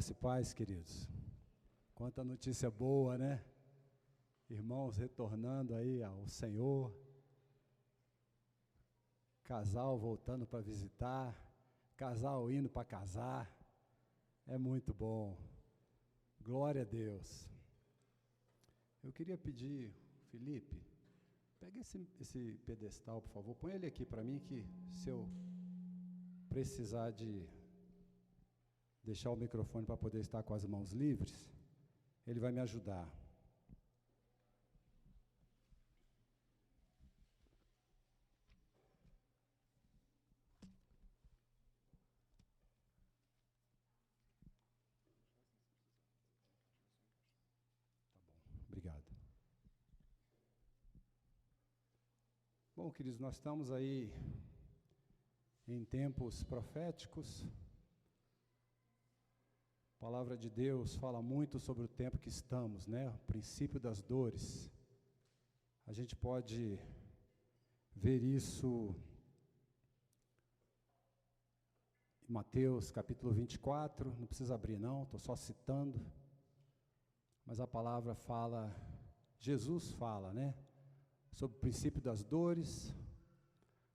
Graça e paz, queridos. Quanta notícia boa, né? Irmãos retornando aí ao Senhor, casal voltando para visitar, casal indo para casar, é muito bom. Glória a Deus. Eu queria pedir, Felipe, pega esse pedestal, por favor, põe ele aqui para mim, que se eu precisar de deixar o microfone para poder estar com as mãos livres, ele vai me ajudar. Tá bom, obrigado. Bom, queridos, nós estamos aí em tempos proféticos. A palavra de Deus fala muito sobre o tempo que estamos, né? O princípio das dores. A gente pode ver isso em Mateus capítulo 24, não precisa abrir não, estou só citando, mas a palavra fala, Jesus fala, né? Sobre o princípio das dores,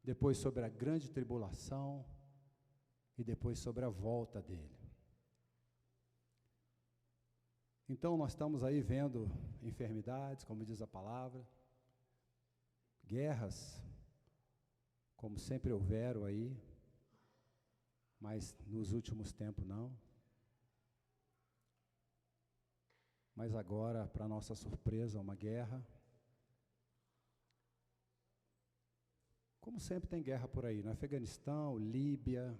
depois sobre a grande tribulação e depois sobre a volta dele. Então, nós estamos aí vendo enfermidades, como diz a palavra, guerras, como sempre houveram aí, mas nos últimos tempos não. Mas agora, para nossa surpresa, uma guerra. Como sempre tem guerra por aí, no Afeganistão, Líbia.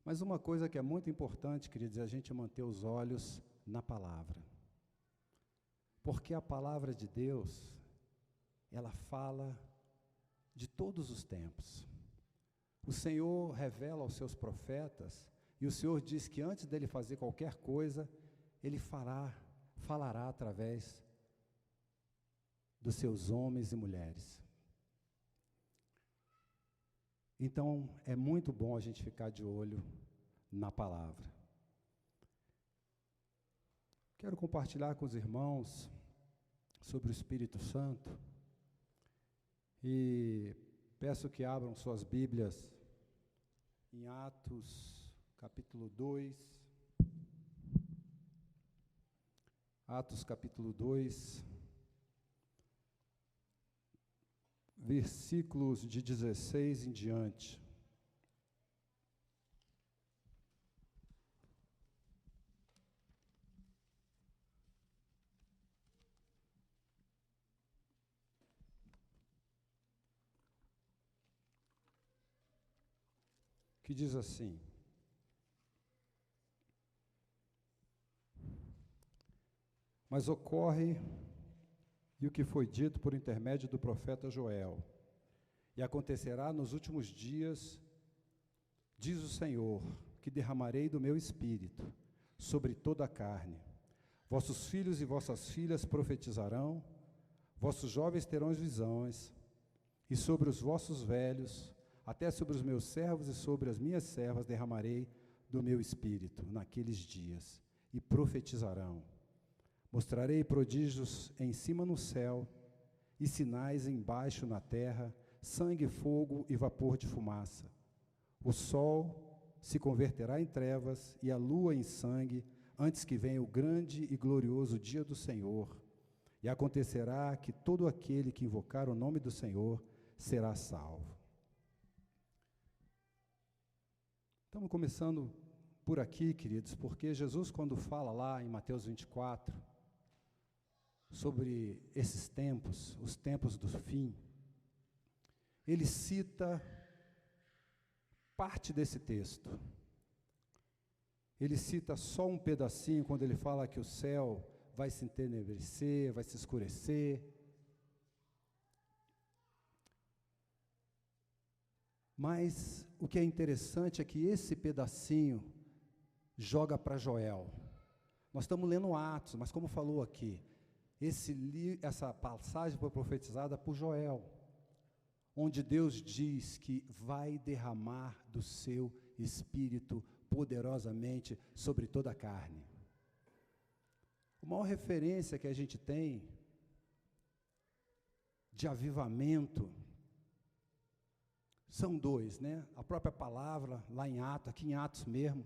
Mas uma coisa que é muito importante, queridos, é a gente manter os olhos na palavra. Porque a palavra de Deus, ela fala de todos os tempos. O Senhor revela aos seus profetas, e o Senhor diz que antes dele fazer qualquer coisa, ele falará através dos seus homens e mulheres. Então, é muito bom a gente ficar de olho na palavra. Quero compartilhar com os irmãos sobre o Espírito Santo e peço que abram suas Bíblias em Atos, capítulo 2. Atos, capítulo 2. Versículos de 16 em diante. Que diz assim: Mas ocorre e o que foi dito por intermédio do profeta Joel, e acontecerá nos últimos dias, diz o Senhor, que derramarei do meu espírito sobre toda a carne. Vossos filhos e vossas filhas profetizarão, vossos jovens terão visões, e sobre os vossos velhos, até sobre os meus servos e sobre as minhas servas derramarei do meu espírito naqueles dias, e profetizarão. Mostrarei prodígios em cima no céu, e sinais embaixo na terra, sangue, fogo e vapor de fumaça. O sol se converterá em trevas e a lua em sangue, antes que venha o grande e glorioso dia do Senhor. E acontecerá que todo aquele que invocar o nome do Senhor será salvo. Estamos começando por aqui, queridos, porque Jesus, quando fala lá em Mateus 24, sobre esses tempos, os tempos do fim, ele cita parte desse texto. Ele cita só um pedacinho, quando ele fala que o céu vai se entenebrecer, vai se escurecer. Mas o que é interessante é que esse pedacinho joga para Joel. Nós estamos lendo Atos, mas como falou aqui, essa passagem foi profetizada por Joel, onde Deus diz que vai derramar do seu Espírito poderosamente sobre toda a carne. A maior referência que a gente tem de avivamento são dois, né? A própria palavra, lá em Atos, aqui em Atos mesmo,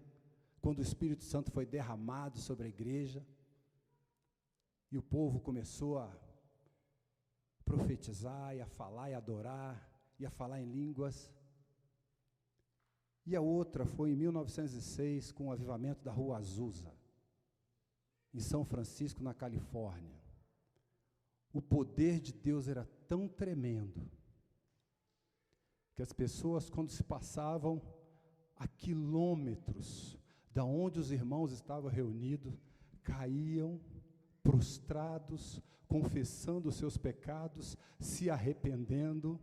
quando o Espírito Santo foi derramado sobre a igreja, e o povo começou a profetizar, e a falar, e a adorar, e a falar em línguas. E a outra foi em 1906, com o avivamento da Rua Azusa, em São Francisco, na Califórnia. O poder de Deus era tão tremendo, que as pessoas, quando se passavam a quilômetros da onde os irmãos estavam reunidos, caíam prostrados, confessando os seus pecados, se arrependendo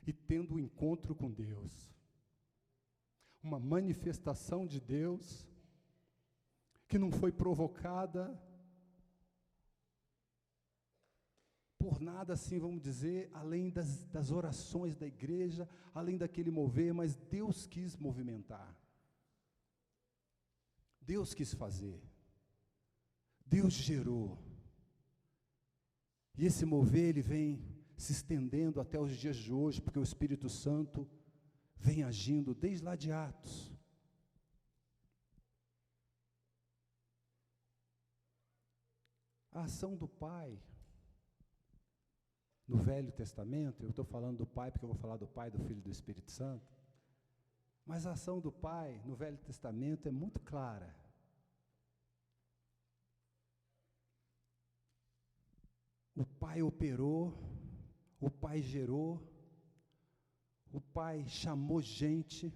e tendo um encontro com Deus. Uma manifestação de Deus que não foi provocada por nada assim, vamos dizer, além das orações da igreja, além daquele mover, mas Deus quis movimentar. Deus quis fazer. Deus gerou. E esse mover, ele vem se estendendo até os dias de hoje, porque o Espírito Santo vem agindo desde lá de Atos. A ação do Pai no Velho Testamento, eu estou falando do Pai porque eu vou falar do Pai, do Filho e do Espírito Santo, mas a ação do Pai no Velho Testamento é muito clara. O Pai operou, o Pai gerou, o Pai chamou gente,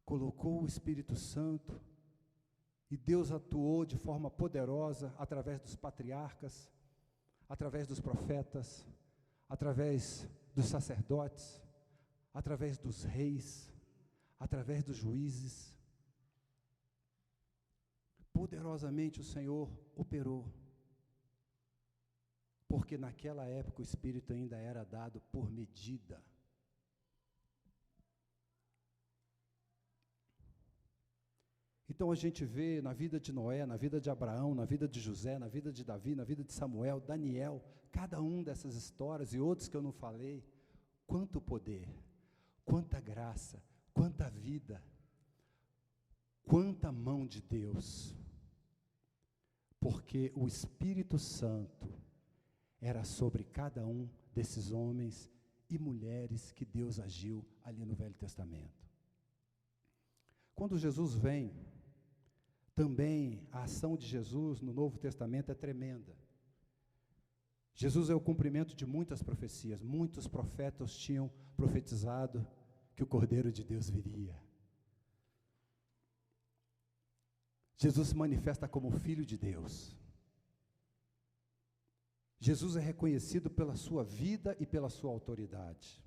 colocou o Espírito Santo, e Deus atuou de forma poderosa através dos patriarcas, através dos profetas, através dos sacerdotes, através dos reis, através dos juízes. Poderosamente o Senhor operou, porque naquela época o Espírito ainda era dado por medida. Então a gente vê na vida de Noé, na vida de Abraão, na vida de José, na vida de Davi, na vida de Samuel, Daniel, cada um dessas histórias e outros que eu não falei, quanto poder, quanta graça, quanta vida, quanta mão de Deus, porque o Espírito Santo era sobre cada um desses homens e mulheres que Deus agiu ali no Velho Testamento. Quando Jesus vem, também a ação de Jesus no Novo Testamento é tremenda. Jesus é o cumprimento de muitas profecias. Muitos profetas tinham profetizado que o Cordeiro de Deus viria. Jesus se manifesta como Filho de Deus. Jesus é reconhecido pela sua vida e pela sua autoridade.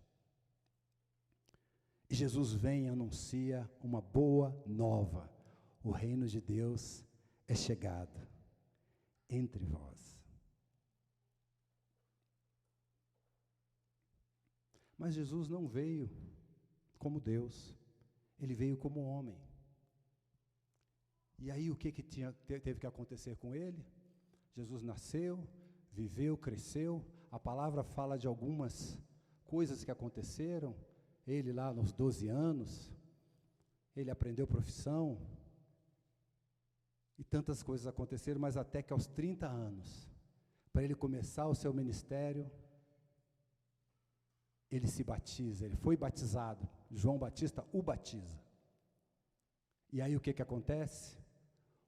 E Jesus vem e anuncia uma boa nova. O reino de Deus é chegado entre vós. Mas Jesus não veio como Deus, ele veio como homem. E aí o que teve que acontecer com ele? Jesus nasceu, viveu, cresceu. A palavra fala de algumas coisas que aconteceram. Ele lá nos 12 anos, ele aprendeu profissão, e tantas coisas aconteceram, mas até que aos 30 anos, para ele começar o seu ministério, ele se batiza, ele foi batizado, João Batista o batiza. E aí o que acontece?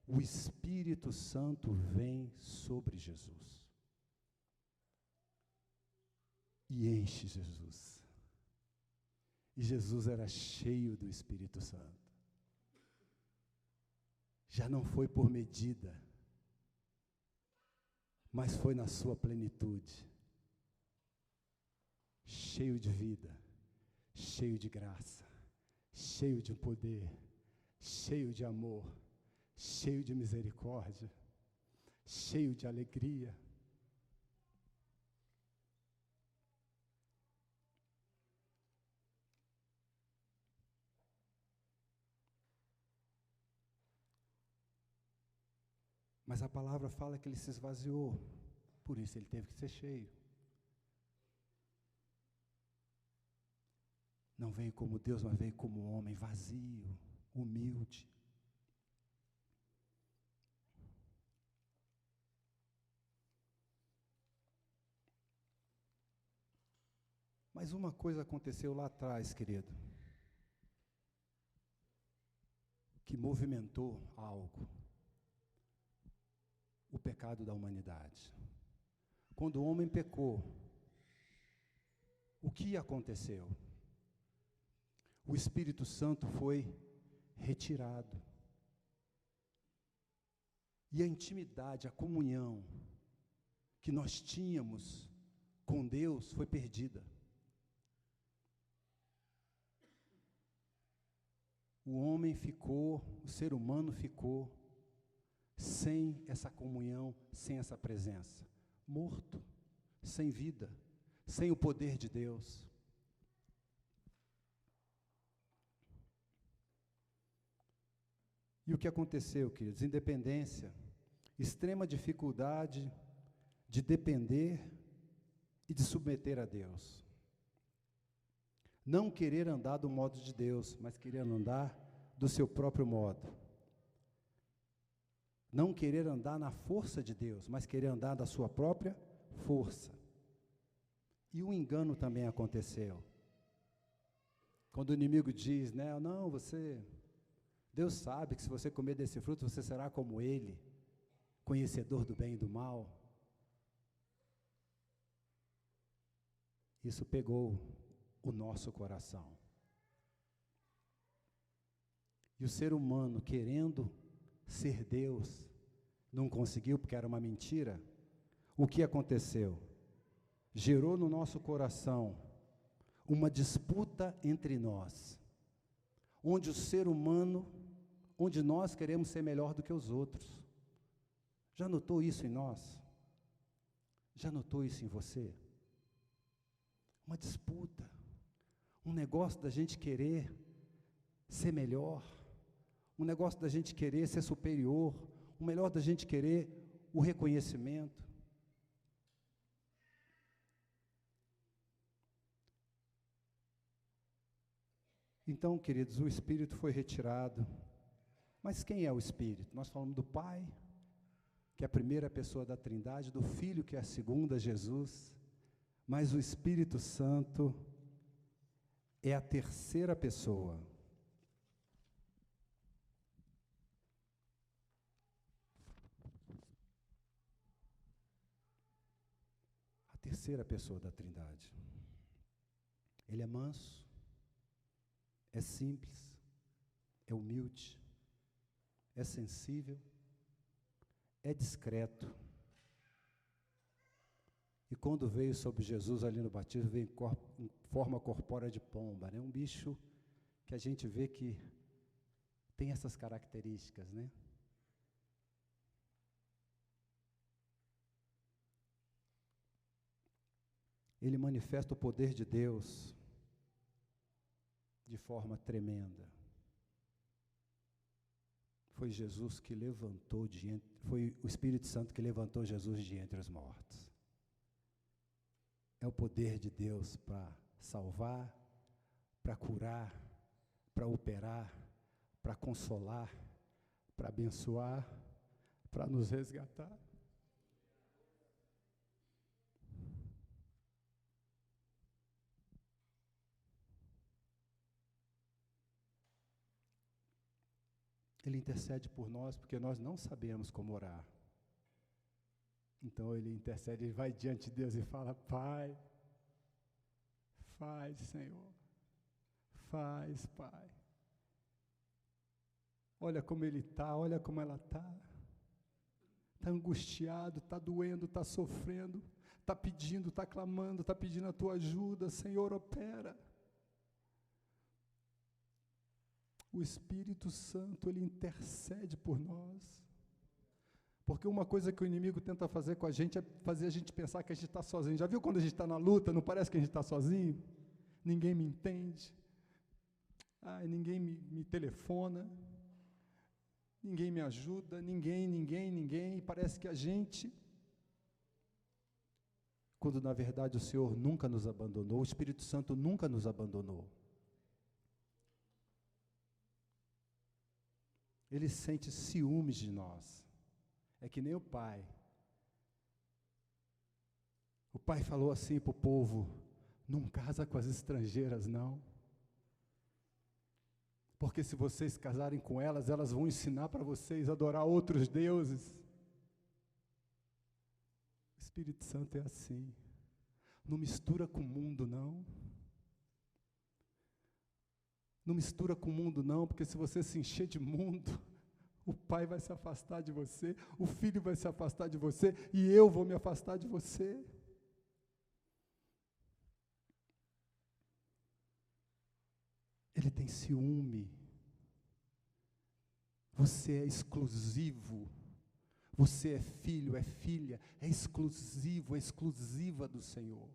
O Espírito Santo vem sobre Jesus, e enche Jesus. E Jesus era cheio do Espírito Santo. Já não foi por medida, mas foi na sua plenitude. Cheio de vida, cheio de graça, cheio de poder, cheio de amor, cheio de misericórdia, cheio de alegria. Mas a palavra fala que ele se esvaziou, por isso ele teve que ser cheio. Não veio como Deus, mas veio como um homem vazio, humilde. Mas uma coisa aconteceu lá atrás, querido, que movimentou algo. O pecado da humanidade. Quando o homem pecou, o que aconteceu? O Espírito Santo foi retirado. E a intimidade, a comunhão que nós tínhamos com Deus foi perdida. O homem ficou, o ser humano ficou sem essa comunhão, sem essa presença, morto, sem vida, sem o poder de Deus. E o que aconteceu, queridos? Independência, extrema dificuldade de depender e de submeter a Deus. Não querer andar do modo de Deus, mas querer andar do seu próprio modo. Não querer andar na força de Deus, mas querer andar da sua própria força. E o engano também aconteceu. Quando o inimigo diz, né, não, Deus sabe que se você comer desse fruto, você será como ele, conhecedor do bem e do mal. Isso pegou o nosso coração. E o ser humano, querendo ser Deus, não conseguiu porque era uma mentira. O que aconteceu? Gerou no nosso coração uma disputa entre nós, onde o ser humano, onde nós queremos ser melhor do que os outros. Já notou isso em nós? Já notou isso em você? Uma disputa, um negócio da gente querer ser melhor, um negócio da gente querer ser superior, o melhor da gente querer o reconhecimento. Então, queridos, o Espírito foi retirado. Mas quem é o Espírito? Nós falamos do Pai, que é a primeira pessoa da Trindade, do Filho, que é a segunda, Jesus, mas o Espírito Santo é a terceira pessoa. A terceira pessoa da Trindade. Ele é manso, é simples, é humilde, é sensível, é discreto. E quando veio sobre Jesus ali no batismo, veio em forma corpórea de pomba, né? Um bicho que a gente vê que tem essas características, né? Ele manifesta o poder de Deus de forma tremenda. Foi Jesus que levantou foi o Espírito Santo que levantou Jesus de entre os mortos. É o poder de Deus para salvar, para curar, para operar, para consolar, para abençoar, para nos resgatar. Ele intercede por nós porque nós não sabemos como orar. Então ele intercede, ele vai diante de Deus e fala: Pai, faz, Senhor, faz, Pai. Olha como ele está, olha como ela está. Está angustiado, está doendo, está sofrendo, está pedindo, está clamando, está pedindo a tua ajuda. Senhor, opera. O Espírito Santo, ele intercede por nós. Porque uma coisa que o inimigo tenta fazer com a gente é fazer a gente pensar que a gente está sozinho. Já viu quando a gente está na luta, não parece que a gente está sozinho? Ninguém me entende. Ninguém me telefona. ninguém me ajuda, ninguém, e parece que a gente, quando na verdade o Senhor nunca nos abandonou, o Espírito Santo nunca nos abandonou. Ele sente ciúmes de nós. É que nem o pai. O pai falou assim para o povo: não casa com as estrangeiras, não. Porque se vocês casarem com elas, elas vão ensinar para vocês a adorar outros deuses. O Espírito Santo é assim. Não mistura com o mundo, não. Não mistura com o mundo, não, porque se você se encher de mundo, o pai vai se afastar de você, o filho vai se afastar de você, e eu vou me afastar de você. Ele tem ciúme. Você é exclusivo. Você é filho, é filha, é exclusivo, é exclusiva do Senhor.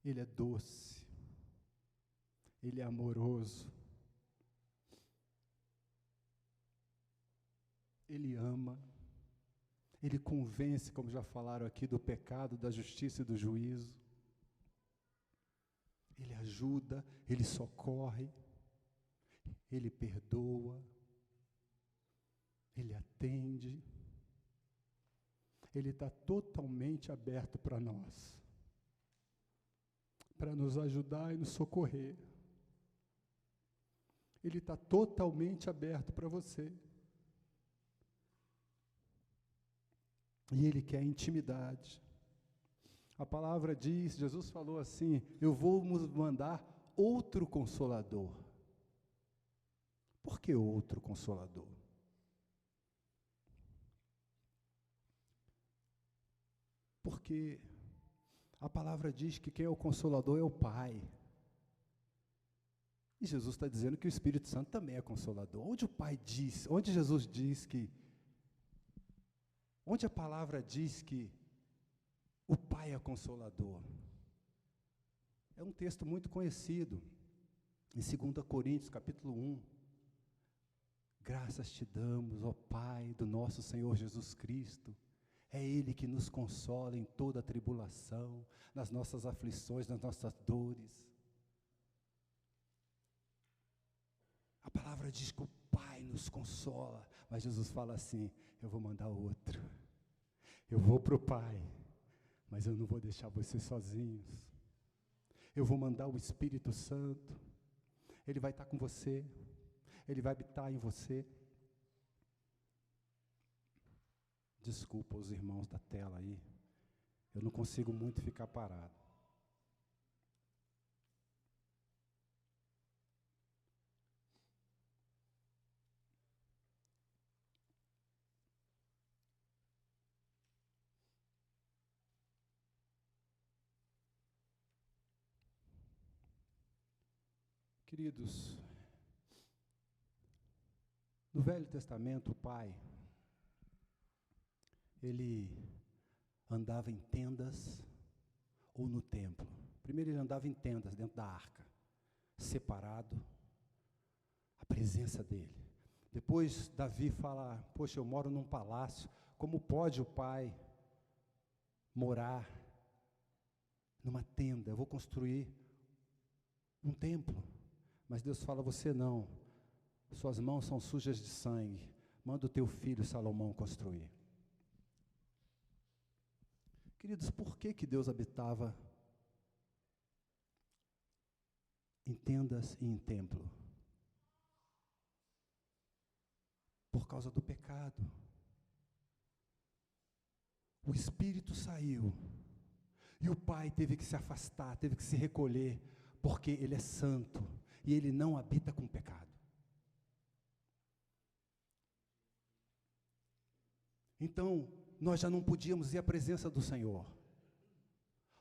Ele é doce, Ele é amoroso, Ele ama, Ele convence, como já falaram aqui, do pecado, da justiça e do juízo. Ele ajuda, Ele socorre, Ele perdoa, Ele atende. Ele está totalmente aberto para nós, para nos ajudar e nos socorrer. Ele está totalmente aberto para você. E Ele quer intimidade. A palavra diz, Jesus falou assim: eu vou vos mandar outro Consolador. Por que outro Consolador? Porque a palavra diz que quem é o Consolador é o Pai. E Jesus está dizendo que o Espírito Santo também é Consolador. Onde o Pai diz, onde Jesus diz que, onde a palavra diz que o Pai é Consolador? É um texto muito conhecido, em 2 Coríntios, capítulo 1. Graças te damos, ó Pai do nosso Senhor Jesus Cristo. É Ele que nos consola em toda a tribulação, nas nossas aflições, nas nossas dores. A palavra diz que o Pai nos consola, mas Jesus fala assim: eu vou mandar outro. Eu vou para o Pai, mas eu não vou deixar vocês sozinhos. Eu vou mandar o Espírito Santo. Ele vai estar com você. Ele vai habitar em você. Desculpa os irmãos da tela aí. Eu não consigo muito ficar parado. Queridos, no Velho Testamento, o Pai, ele andava em tendas ou no templo. Primeiro ele andava em tendas, dentro da arca, separado, a presença dele. Depois Davi fala: poxa, eu moro num palácio, como pode o Pai morar numa tenda? Eu vou construir um templo. Mas Deus fala: você não, suas mãos são sujas de sangue, manda o teu filho Salomão construir. Queridos, por que Deus habitava em tendas e em templo? Por causa do pecado. O Espírito saiu, e o Pai teve que se afastar, teve que se recolher, porque Ele é santo, e Ele não habita com pecado. Então, nós já não podíamos ir à presença do Senhor.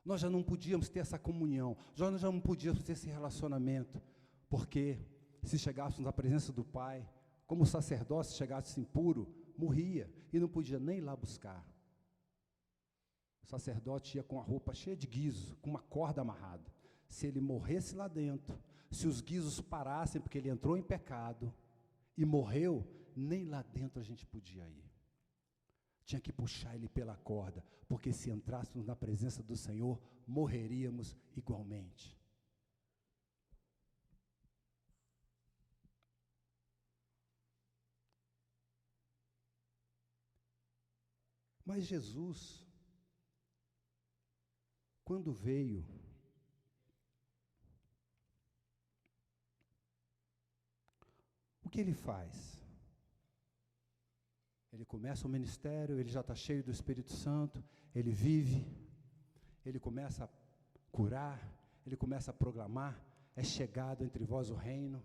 Nós já não podíamos ter essa comunhão. Nós já não podíamos ter esse relacionamento. Porque se chegássemos à presença do Pai, como o sacerdócio chegasse impuro, morria. E não podia nem ir lá buscar. O sacerdote ia com a roupa cheia de guizo, com uma corda amarrada. Se ele morresse lá dentro, se os guizos parassem porque ele entrou em pecado e morreu, nem lá dentro a gente podia ir. Tinha que puxar ele pela corda, porque se entrássemos na presença do Senhor, morreríamos igualmente. Mas Jesus, quando veio, o que ele faz? Ele começa o ministério, ele já está cheio do Espírito Santo, ele vive, ele começa a curar, ele começa a proclamar, é chegado entre vós o reino,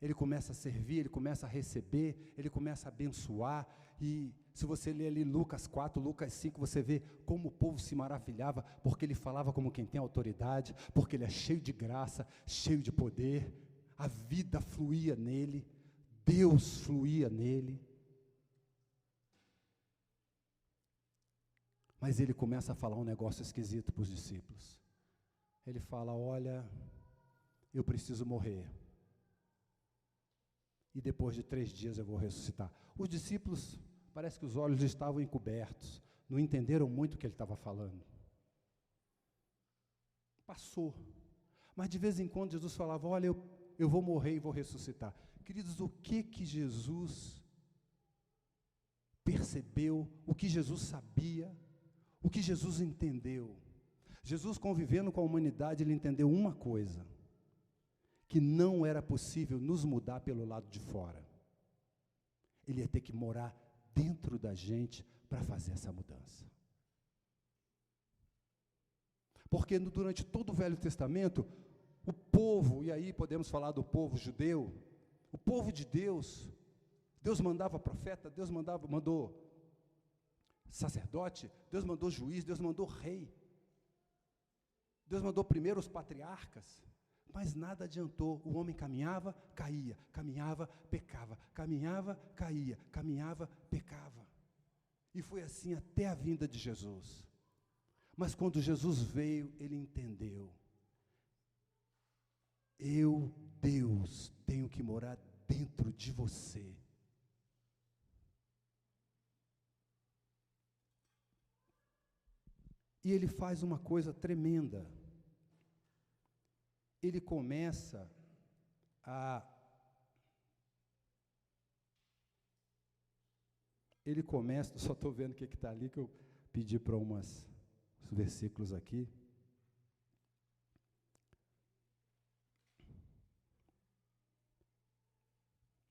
ele começa a servir, ele começa a receber, ele começa a abençoar, e se você ler ali Lucas 4, Lucas 5, você vê como o povo se maravilhava, porque ele falava como quem tem autoridade, porque ele é cheio de graça, cheio de poder, a vida fluía nele, Deus fluía nele. Mas ele começa a falar um negócio esquisito para os discípulos. Ele fala, olha, eu preciso morrer. E depois de 3 dias eu vou ressuscitar. Os discípulos, parece que os olhos estavam encobertos, não entenderam muito o que ele estava falando. Passou. Mas de vez em quando Jesus falava, olha, eu vou morrer e vou ressuscitar. Queridos, o que Jesus percebeu, o que Jesus sabia, o que Jesus entendeu? Jesus, convivendo com a humanidade, ele entendeu uma coisa, que não era possível nos mudar pelo lado de fora. Ele ia ter que morar dentro da gente para fazer essa mudança. Porque durante todo o Velho Testamento, o povo, e aí podemos falar do povo judeu, o povo de Deus, Deus mandava profeta, Deus mandou sacerdote, Deus mandou juiz, Deus mandou rei, Deus mandou primeiro os patriarcas, mas nada adiantou, o homem caminhava, caía, caminhava, pecava, caminhava, caía, caminhava, pecava, e foi assim até a vinda de Jesus. Mas quando Jesus veio, ele entendeu, eu, Deus, tenho que morar dentro de você. E ele faz uma coisa tremenda. Ele começa só estou vendo o que está ali, que eu pedi para uns versículos aqui.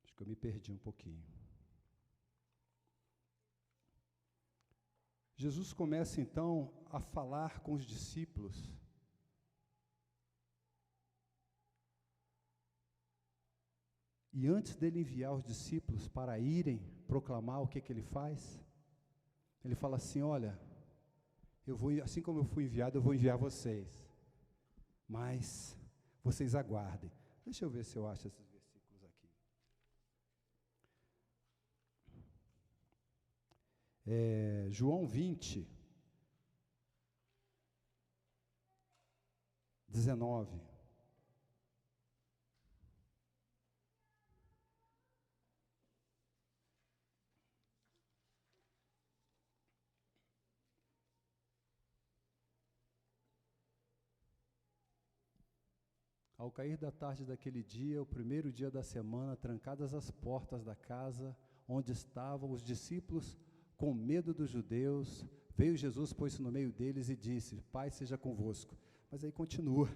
Acho que eu me perdi um pouquinho. Jesus começa então a falar com os discípulos. E antes dele enviar os discípulos para irem proclamar o que ele faz, ele fala assim, olha, assim como eu fui enviado, eu vou enviar vocês, mas vocês aguardem. Deixa eu ver se eu acho esses versículos aqui. João 20, 19. Ao cair da tarde daquele dia, o primeiro dia da semana, trancadas as portas da casa onde estavam os discípulos, com medo dos judeus, veio Jesus, pôs-se no meio deles e disse, Pai seja convosco. Mas aí continua.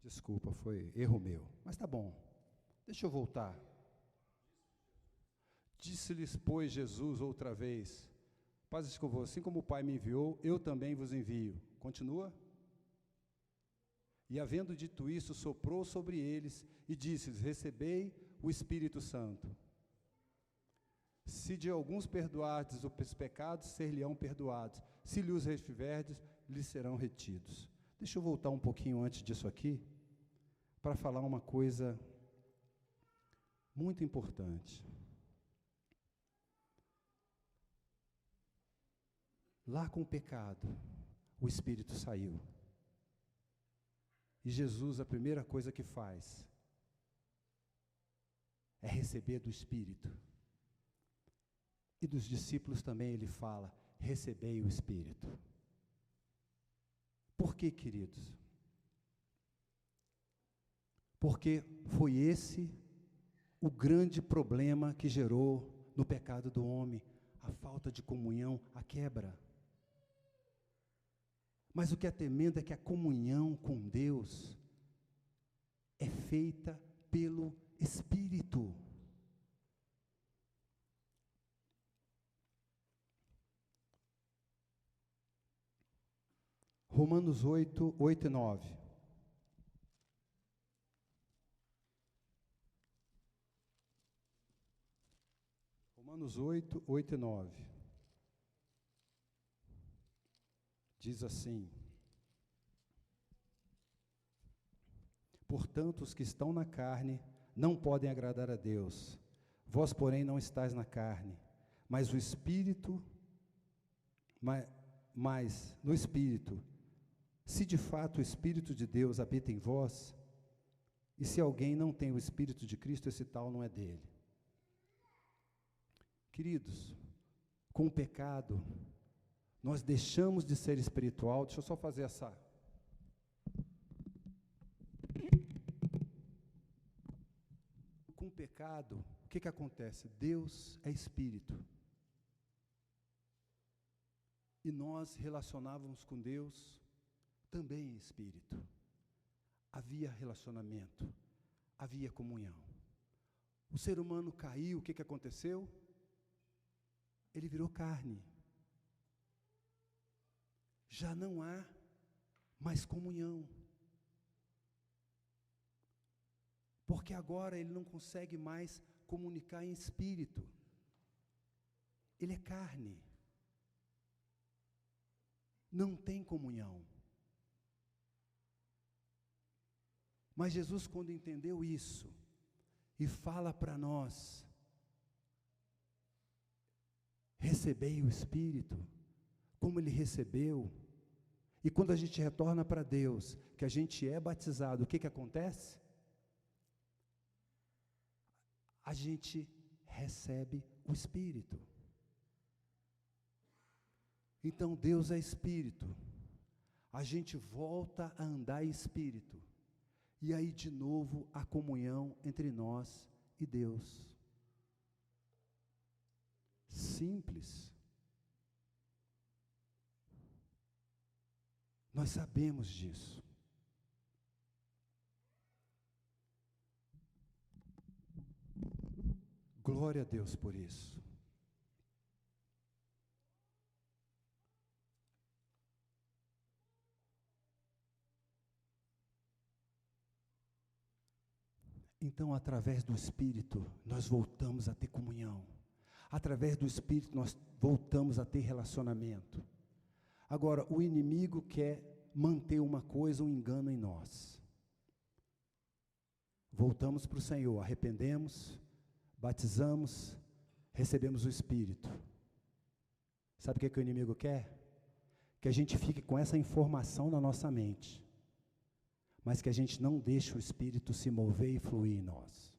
Desculpa, foi erro meu, mas tá bom. Deixa eu voltar. Disse-lhes, pois, Jesus outra vez, paz convosco, assim como o Pai me enviou, eu também vos envio. Continua. E havendo dito isso, soprou sobre eles e disse-lhes, recebei o Espírito Santo. Se de alguns perdoardes os pecados, ser-lhe-ão perdoados. Se lhes retiverdes, lhes serão retidos. Deixa eu voltar um pouquinho antes disso aqui, para falar uma coisa muito importante. Lá com o pecado, o Espírito saiu. E Jesus, a primeira coisa que faz é receber do Espírito. E dos discípulos também ele fala: recebei o Espírito. Por quê, queridos? Porque foi esse o grande problema que gerou no pecado do homem, a falta de comunhão, a quebra. Mas o que é tremendo é que a comunhão com Deus é feita pelo Espírito. Romanos 8, 8 e 9. Romanos 8, 8 e 9. Diz assim: portanto, os que estão na carne não podem agradar a Deus. Vós, porém, não estáis na carne, mas o Espírito, mas no Espírito. Se de fato o Espírito de Deus habita em vós, e se alguém não tem o Espírito de Cristo, esse tal não é dele. Queridos, com o pecado, nós deixamos de ser espiritual. Deixa eu só fazer essa. Com o pecado, o que acontece? Deus é Espírito. E nós relacionávamos com Deus também em Espírito. Havia relacionamento, havia comunhão. O ser humano caiu, o que aconteceu? Ele virou carne. Já não há mais comunhão. Porque agora ele não consegue mais comunicar em espírito. Ele é carne. Não tem comunhão. Mas Jesus, quando entendeu isso, e fala para nós: recebei o Espírito, como Ele recebeu. E quando a gente retorna para Deus, que a gente é batizado, o que acontece? A gente recebe o Espírito. Então Deus é Espírito. A gente volta a andar em Espírito. E aí de novo a comunhão entre nós e Deus. Simples. Nós sabemos disso. Glória a Deus por isso. Então, através do Espírito, nós voltamos a ter comunhão. Através do Espírito, nós voltamos a ter relacionamento. Agora, o inimigo quer manter uma coisa, um engano em nós. Voltamos para o Senhor, arrependemos, batizamos, recebemos o Espírito. Sabe o que o inimigo quer? Que a gente fique com essa informação na nossa mente, mas que a gente não deixe o Espírito se mover e fluir em nós.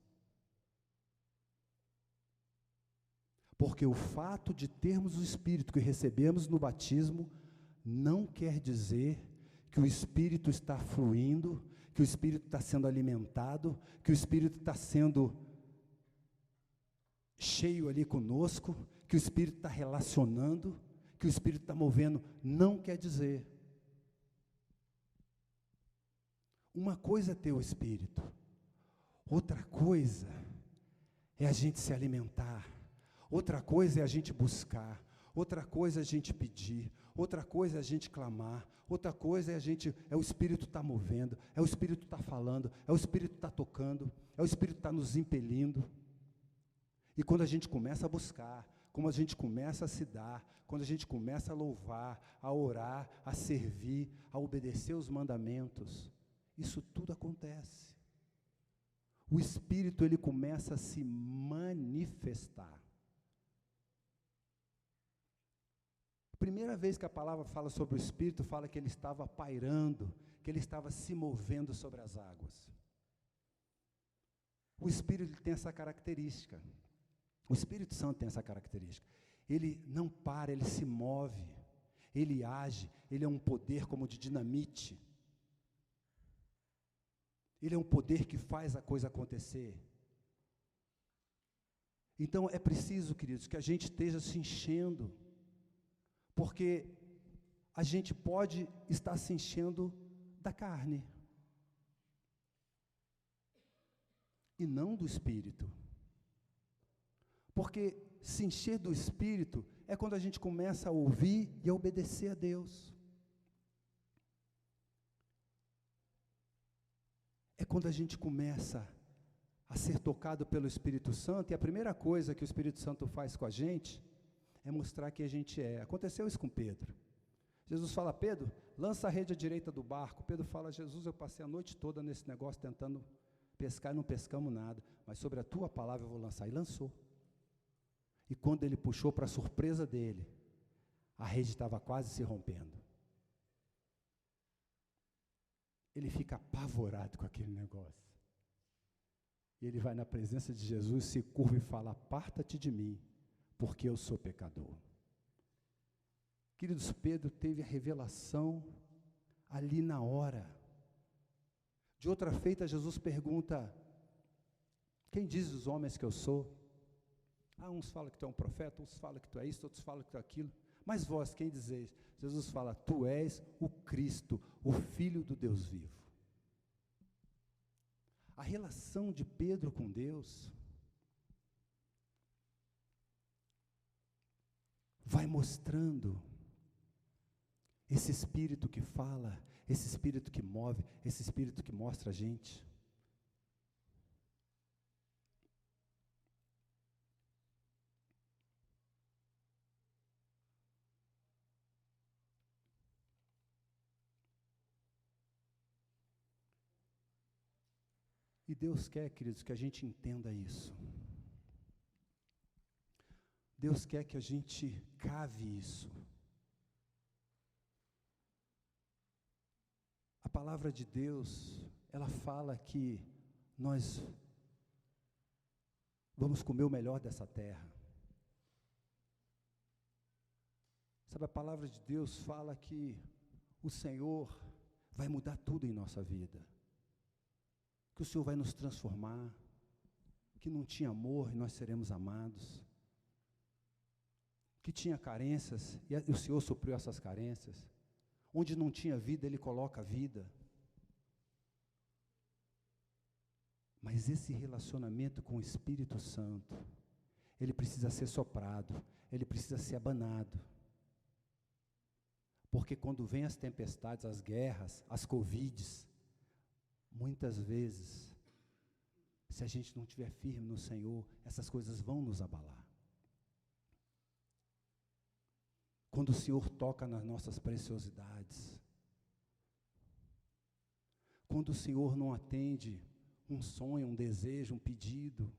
Porque o fato de termos o Espírito que recebemos no batismo não quer dizer que o Espírito está fluindo, que o Espírito está sendo alimentado, que o Espírito está sendo cheio ali conosco, que o Espírito está relacionando, que o Espírito está movendo. Não quer dizer. Uma coisa é ter o Espírito, outra coisa é a gente se alimentar, outra coisa é a gente buscar, outra coisa é a gente pedir, outra coisa é a gente clamar, outra coisa é o Espírito está movendo, é o Espírito está falando, é o Espírito está tocando, é o Espírito está nos impelindo. E quando a gente começa a buscar, quando a gente começa a se dar, quando a gente começa a louvar, a orar, a servir, a obedecer os mandamentos, isso tudo acontece. o Espírito ele começa a se manifestar. A primeira vez que a palavra fala sobre o Espírito, fala que ele estava pairando, que ele estava se movendo sobre as águas. O Espírito tem essa característica. O Espírito Santo tem essa característica. Ele não para, ele se move, ele age, ele é um poder como de dinamite. Ele é um poder que faz a coisa acontecer. Então é preciso, queridos, que a gente esteja se enchendo, porque a gente pode estar se enchendo da carne e não do Espírito. Porque se encher do Espírito é quando a gente começa a ouvir e a obedecer a Deus. É quando a gente começa a ser tocado pelo Espírito Santo, e a primeira coisa que o Espírito Santo faz com a gente é mostrar que a gente é. Aconteceu isso com Pedro. Jesus fala: Pedro, lança a rede à direita do barco. Pedro fala: Jesus, eu passei a noite toda nesse negócio tentando pescar e não pescamos nada, mas sobre a tua palavra eu vou lançar. E lançou. E quando ele puxou, para a surpresa dele, a rede estava quase se rompendo. Ele fica apavorado com aquele negócio. E ele vai na presença de Jesus, se curva e fala: aparta-te de mim, porque eu sou pecador. Queridos, Pedro teve a revelação ali na hora. De outra feita, Jesus pergunta: quem diz os homens que eu sou? Uns falam que tu é um profeta, uns falam que tu é isso, outros falam que tu é aquilo. Mas vós, quem dizeis? Jesus fala: tu és o Cristo, o Filho do Deus vivo. A relação de Pedro com Deus vai mostrando esse Espírito que fala, esse Espírito que move, esse Espírito que mostra a gente. E Deus quer, queridos, que a gente entenda isso. Deus quer que a gente cave isso. A palavra de Deus, ela fala que nós vamos comer o melhor dessa terra. Sabe, a palavra de Deus fala que o Senhor vai mudar tudo em nossa vida. Que o Senhor vai nos transformar, que não tinha amor e nós seremos amados, que tinha carências e o Senhor supriu essas carências, onde não tinha vida, Ele coloca vida. Mas esse relacionamento com o Espírito Santo, ele precisa ser soprado, ele precisa ser abanado, porque quando vem as tempestades, as guerras, as covides, muitas vezes, se a gente não estiver firme no Senhor, essas coisas vão nos abalar. Quando o Senhor toca nas nossas preciosidades, quando o Senhor não atende um sonho, um desejo, um pedido,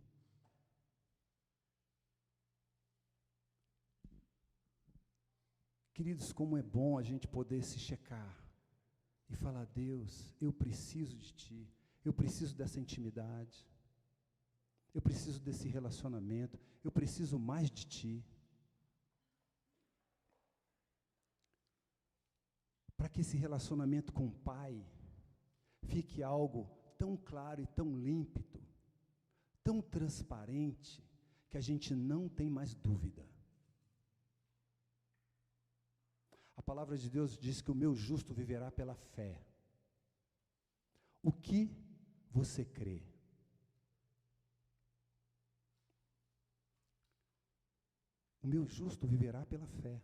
queridos, como é bom a gente poder se checar e falar: Deus, eu preciso de Ti, eu preciso dessa intimidade, eu preciso desse relacionamento, eu preciso mais de Ti. Para que esse relacionamento com o Pai fique algo tão claro e tão límpido, tão transparente, que a gente não tem mais dúvida. A palavra de Deus diz que o meu justo viverá pela fé. O que você crê? O meu justo viverá pela fé.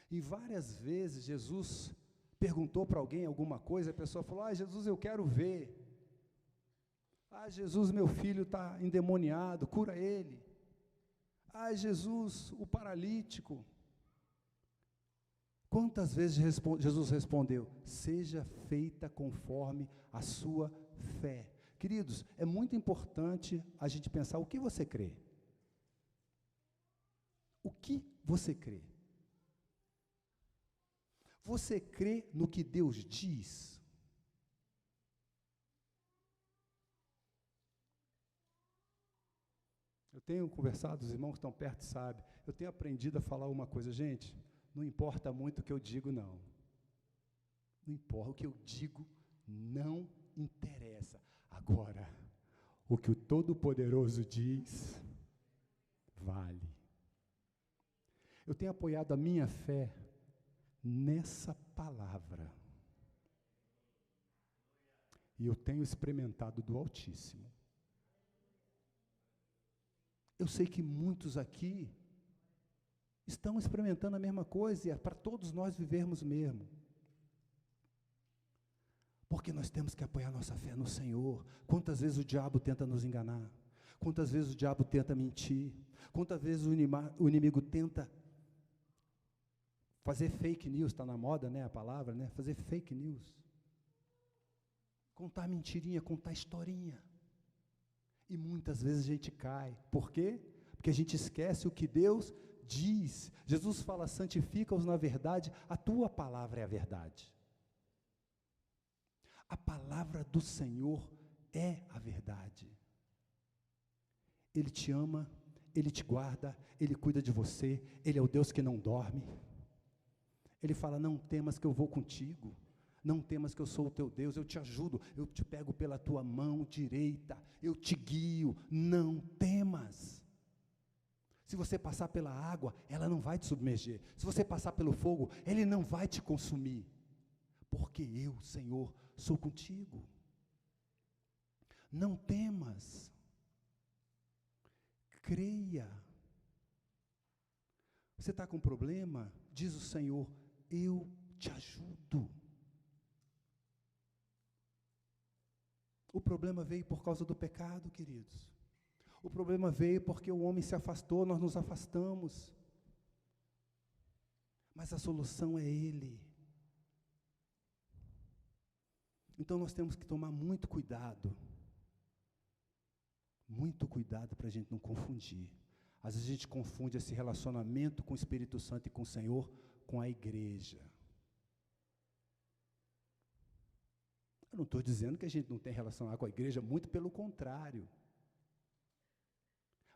E várias vezes Jesus perguntou para alguém alguma coisa, a pessoa falou: Jesus, eu quero ver. Jesus, meu filho está endemoniado, cura ele. Jesus, o paralítico. Quantas vezes Jesus respondeu: seja feita conforme a sua fé. Queridos, é muito importante a gente pensar o que você crê. O que você crê? Você crê no que Deus diz? Eu tenho conversado, os irmãos que estão perto sabem, eu tenho aprendido a falar uma coisa, gente, não importa muito o que eu digo, não. Não importa, o que eu digo não interessa. Agora, o que o Todo-Poderoso diz, vale. Eu tenho apoiado a minha fé nessa palavra. E eu tenho experimentado do Altíssimo. Eu sei que muitos aqui estão experimentando a mesma coisa, e é para todos nós vivermos mesmo. Porque nós temos que apoiar nossa fé no Senhor. Quantas vezes o diabo tenta nos enganar? Quantas vezes o diabo tenta mentir? Quantas vezes o inimigo tenta fazer fake news, está na moda, né, a palavra, né? Fazer fake news. Contar mentirinha, contar historinha. E muitas vezes a gente cai. Por quê? Porque a gente esquece o que Deus diz. Jesus fala, santifica-os na verdade, a tua palavra é a verdade. A palavra do Senhor é a verdade. Ele te ama, Ele te guarda, Ele cuida de você, Ele é o Deus que não dorme. Ele fala, não temas que eu vou contigo, não temas que eu sou o teu Deus, eu te ajudo, eu te pego pela tua mão direita, eu te guio, não temas. Se você passar pela água, ela não vai te submergir. Se você passar pelo fogo, ele não vai te consumir. Porque eu, Senhor, sou contigo. Não temas. Creia. Você está com problema? Diz o Senhor, eu te ajudo. O problema veio por causa do pecado, queridos. O problema veio porque o homem se afastou, nós nos afastamos. Mas a solução é Ele. Então nós temos que tomar muito cuidado para a gente não confundir. Às vezes a gente confunde esse relacionamento com o Espírito Santo e com o Senhor com a igreja. Eu não estou dizendo que a gente não tem relação com a igreja, muito pelo contrário.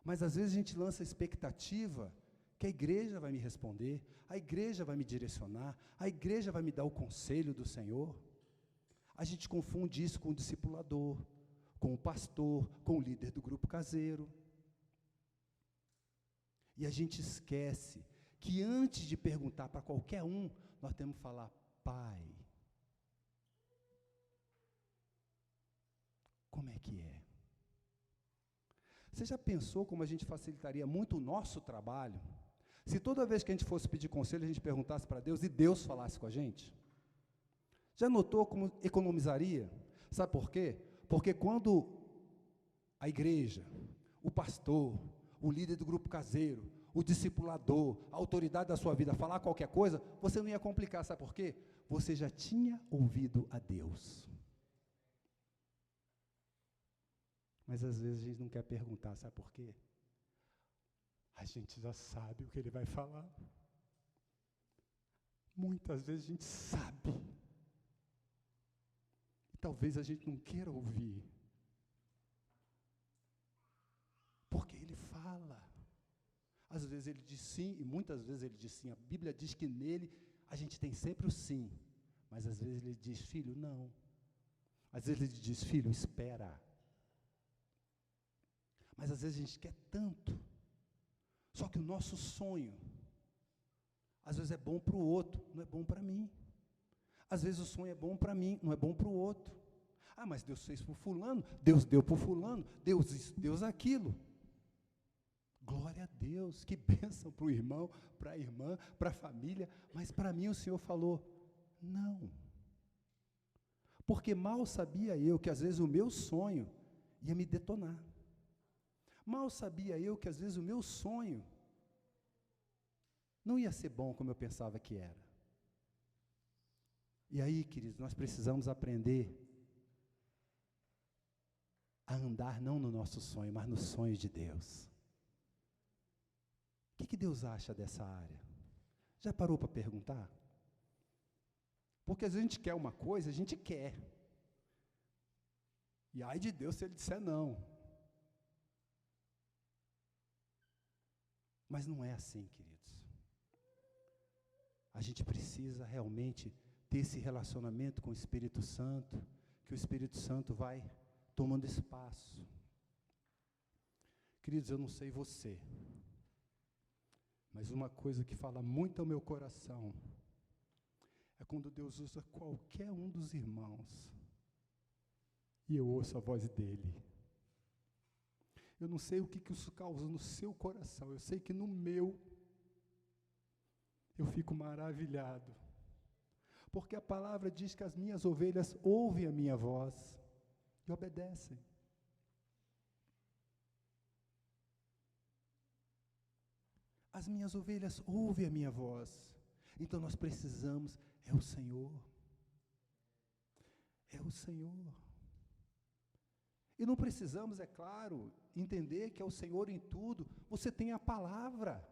Mas às vezes a gente lança a expectativa que a igreja vai me responder, a igreja vai me direcionar, a igreja vai me dar o conselho do Senhor. A gente confunde isso com o discipulador, com o pastor, com o líder do grupo caseiro. E a gente esquece que antes de perguntar para qualquer um, nós temos que falar, Pai, como é que é? Você já pensou como a gente facilitaria muito o nosso trabalho? Se toda vez que a gente fosse pedir conselho, a gente perguntasse para Deus e Deus falasse com a gente? Já notou como economizaria? Sabe por quê? Porque quando a igreja, o pastor, o líder do grupo caseiro, o discipulador, a autoridade da sua vida falar qualquer coisa, você não ia complicar, sabe por quê? Você já tinha ouvido a Deus. Mas às vezes a gente não quer perguntar, sabe por quê? A gente já sabe o que ele vai falar. Muitas vezes a gente sabe. E talvez a gente não queira ouvir. Porque ele fala. Às vezes ele diz sim, e muitas vezes ele diz sim. A Bíblia diz que nele a gente tem sempre o sim. Mas às vezes ele diz, filho, não. Às vezes ele diz, filho, espera. Mas às vezes a gente quer tanto. Só que o nosso sonho, às vezes é bom para o outro, não é bom para mim. Às vezes o sonho é bom para mim, não é bom para o outro. Ah, mas Deus fez para o fulano, Deus deu para o fulano, Deus isso, Deus aquilo. Glória a Deus, que bênção para o irmão, para a irmã, para a família. Mas para mim o Senhor falou, não. Porque mal sabia eu que às vezes o meu sonho ia me detonar. Mal sabia eu que às vezes o meu sonho não ia ser bom como eu pensava que era. E aí, queridos, nós precisamos aprender a andar não no nosso sonho, mas nos sonhos de Deus. O que Deus acha dessa área? Já parou para perguntar? Porque às vezes a gente quer uma coisa, a gente quer. E ai de Deus se Ele disser não. Mas não é assim, queridos. A gente precisa realmente ter esse relacionamento com o Espírito Santo, que o Espírito Santo vai tomando espaço. Queridos, eu não sei você, mas uma coisa que fala muito ao meu coração é quando Deus usa qualquer um dos irmãos e eu ouço a voz dele. Eu não sei o que isso causa no seu coração, eu sei que no meu eu fico maravilhado, porque a palavra diz que as minhas ovelhas ouvem a minha voz e obedecem. As minhas ovelhas ouvem a minha voz. Então nós precisamos, é o Senhor. É o Senhor. E não precisamos, é claro, entender que é o Senhor em tudo. Você tem a palavra.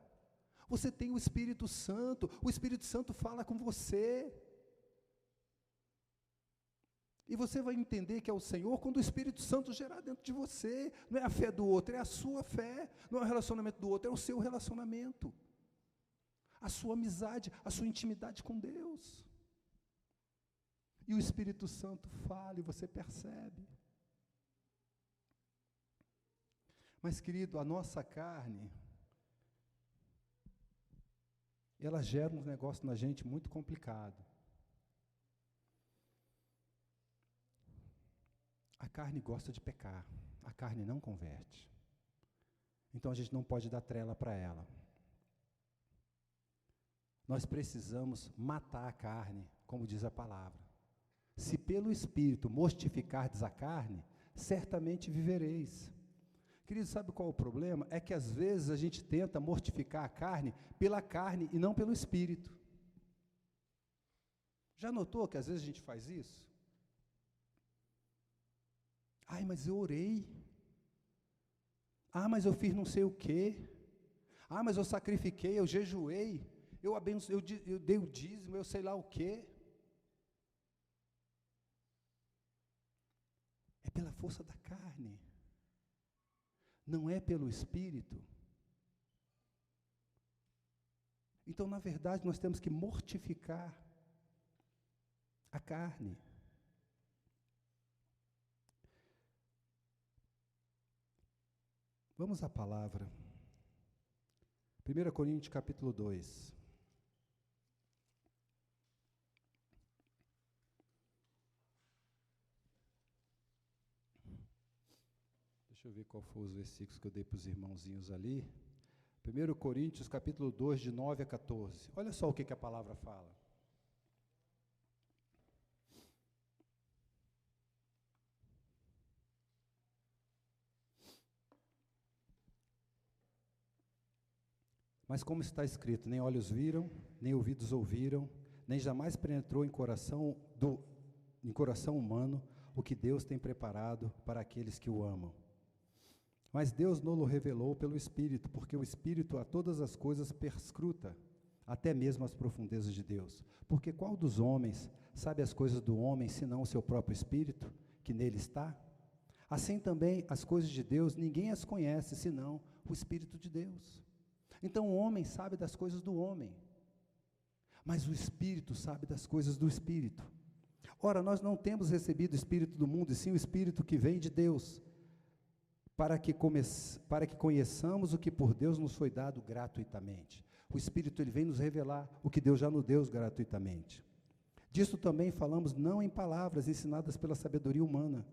Você tem o Espírito Santo. O Espírito Santo fala com você. E você vai entender que é o Senhor quando o Espírito Santo gerar dentro de você. Não é a fé do outro, é a sua fé. Não é o relacionamento do outro, é o seu relacionamento. A sua amizade, a sua intimidade com Deus. E o Espírito Santo fala e você percebe. Mas, querido, a nossa carne, ela gera um negócio na gente muito complicado. A carne gosta de pecar, a carne não converte. Então a gente não pode dar trela para ela. Nós precisamos matar a carne, como diz a palavra. Se pelo Espírito mortificardes a carne, certamente vivereis. Querido, sabe qual é o problema? É que às vezes a gente tenta mortificar a carne pela carne e não pelo Espírito. Já notou que às vezes a gente faz isso? Ai, mas eu orei. Ah, mas eu fiz não sei o quê. Ah, mas eu sacrifiquei, eu jejuei. Eu dei o dízimo, eu sei lá o quê. É pela força da carne. Não é pelo Espírito. Então, na verdade, nós temos que mortificar a carne. Vamos à palavra. 1 Coríntios capítulo 2. Deixa eu ver qual foi os versículos que eu dei para os irmãozinhos ali. 1 Coríntios capítulo 2, de 9 a 14. Olha só o que a palavra fala. Mas como está escrito, nem olhos viram, nem ouvidos ouviram, nem jamais penetrou em coração humano o que Deus tem preparado para aqueles que o amam. Mas Deus nos revelou pelo Espírito, porque o Espírito a todas as coisas perscruta, até mesmo as profundezas de Deus. Porque qual dos homens sabe as coisas do homem, senão o seu próprio Espírito, que nele está? Assim também as coisas de Deus, ninguém as conhece, senão o Espírito de Deus. Então o homem sabe das coisas do homem, mas o Espírito sabe das coisas do Espírito. Ora, nós não temos recebido o Espírito do mundo, e sim o Espírito que vem de Deus, para que conheçamos o que por Deus nos foi dado gratuitamente. O Espírito, ele vem nos revelar o que Deus já nos deu gratuitamente. Disso também falamos não em palavras ensinadas pela sabedoria humana,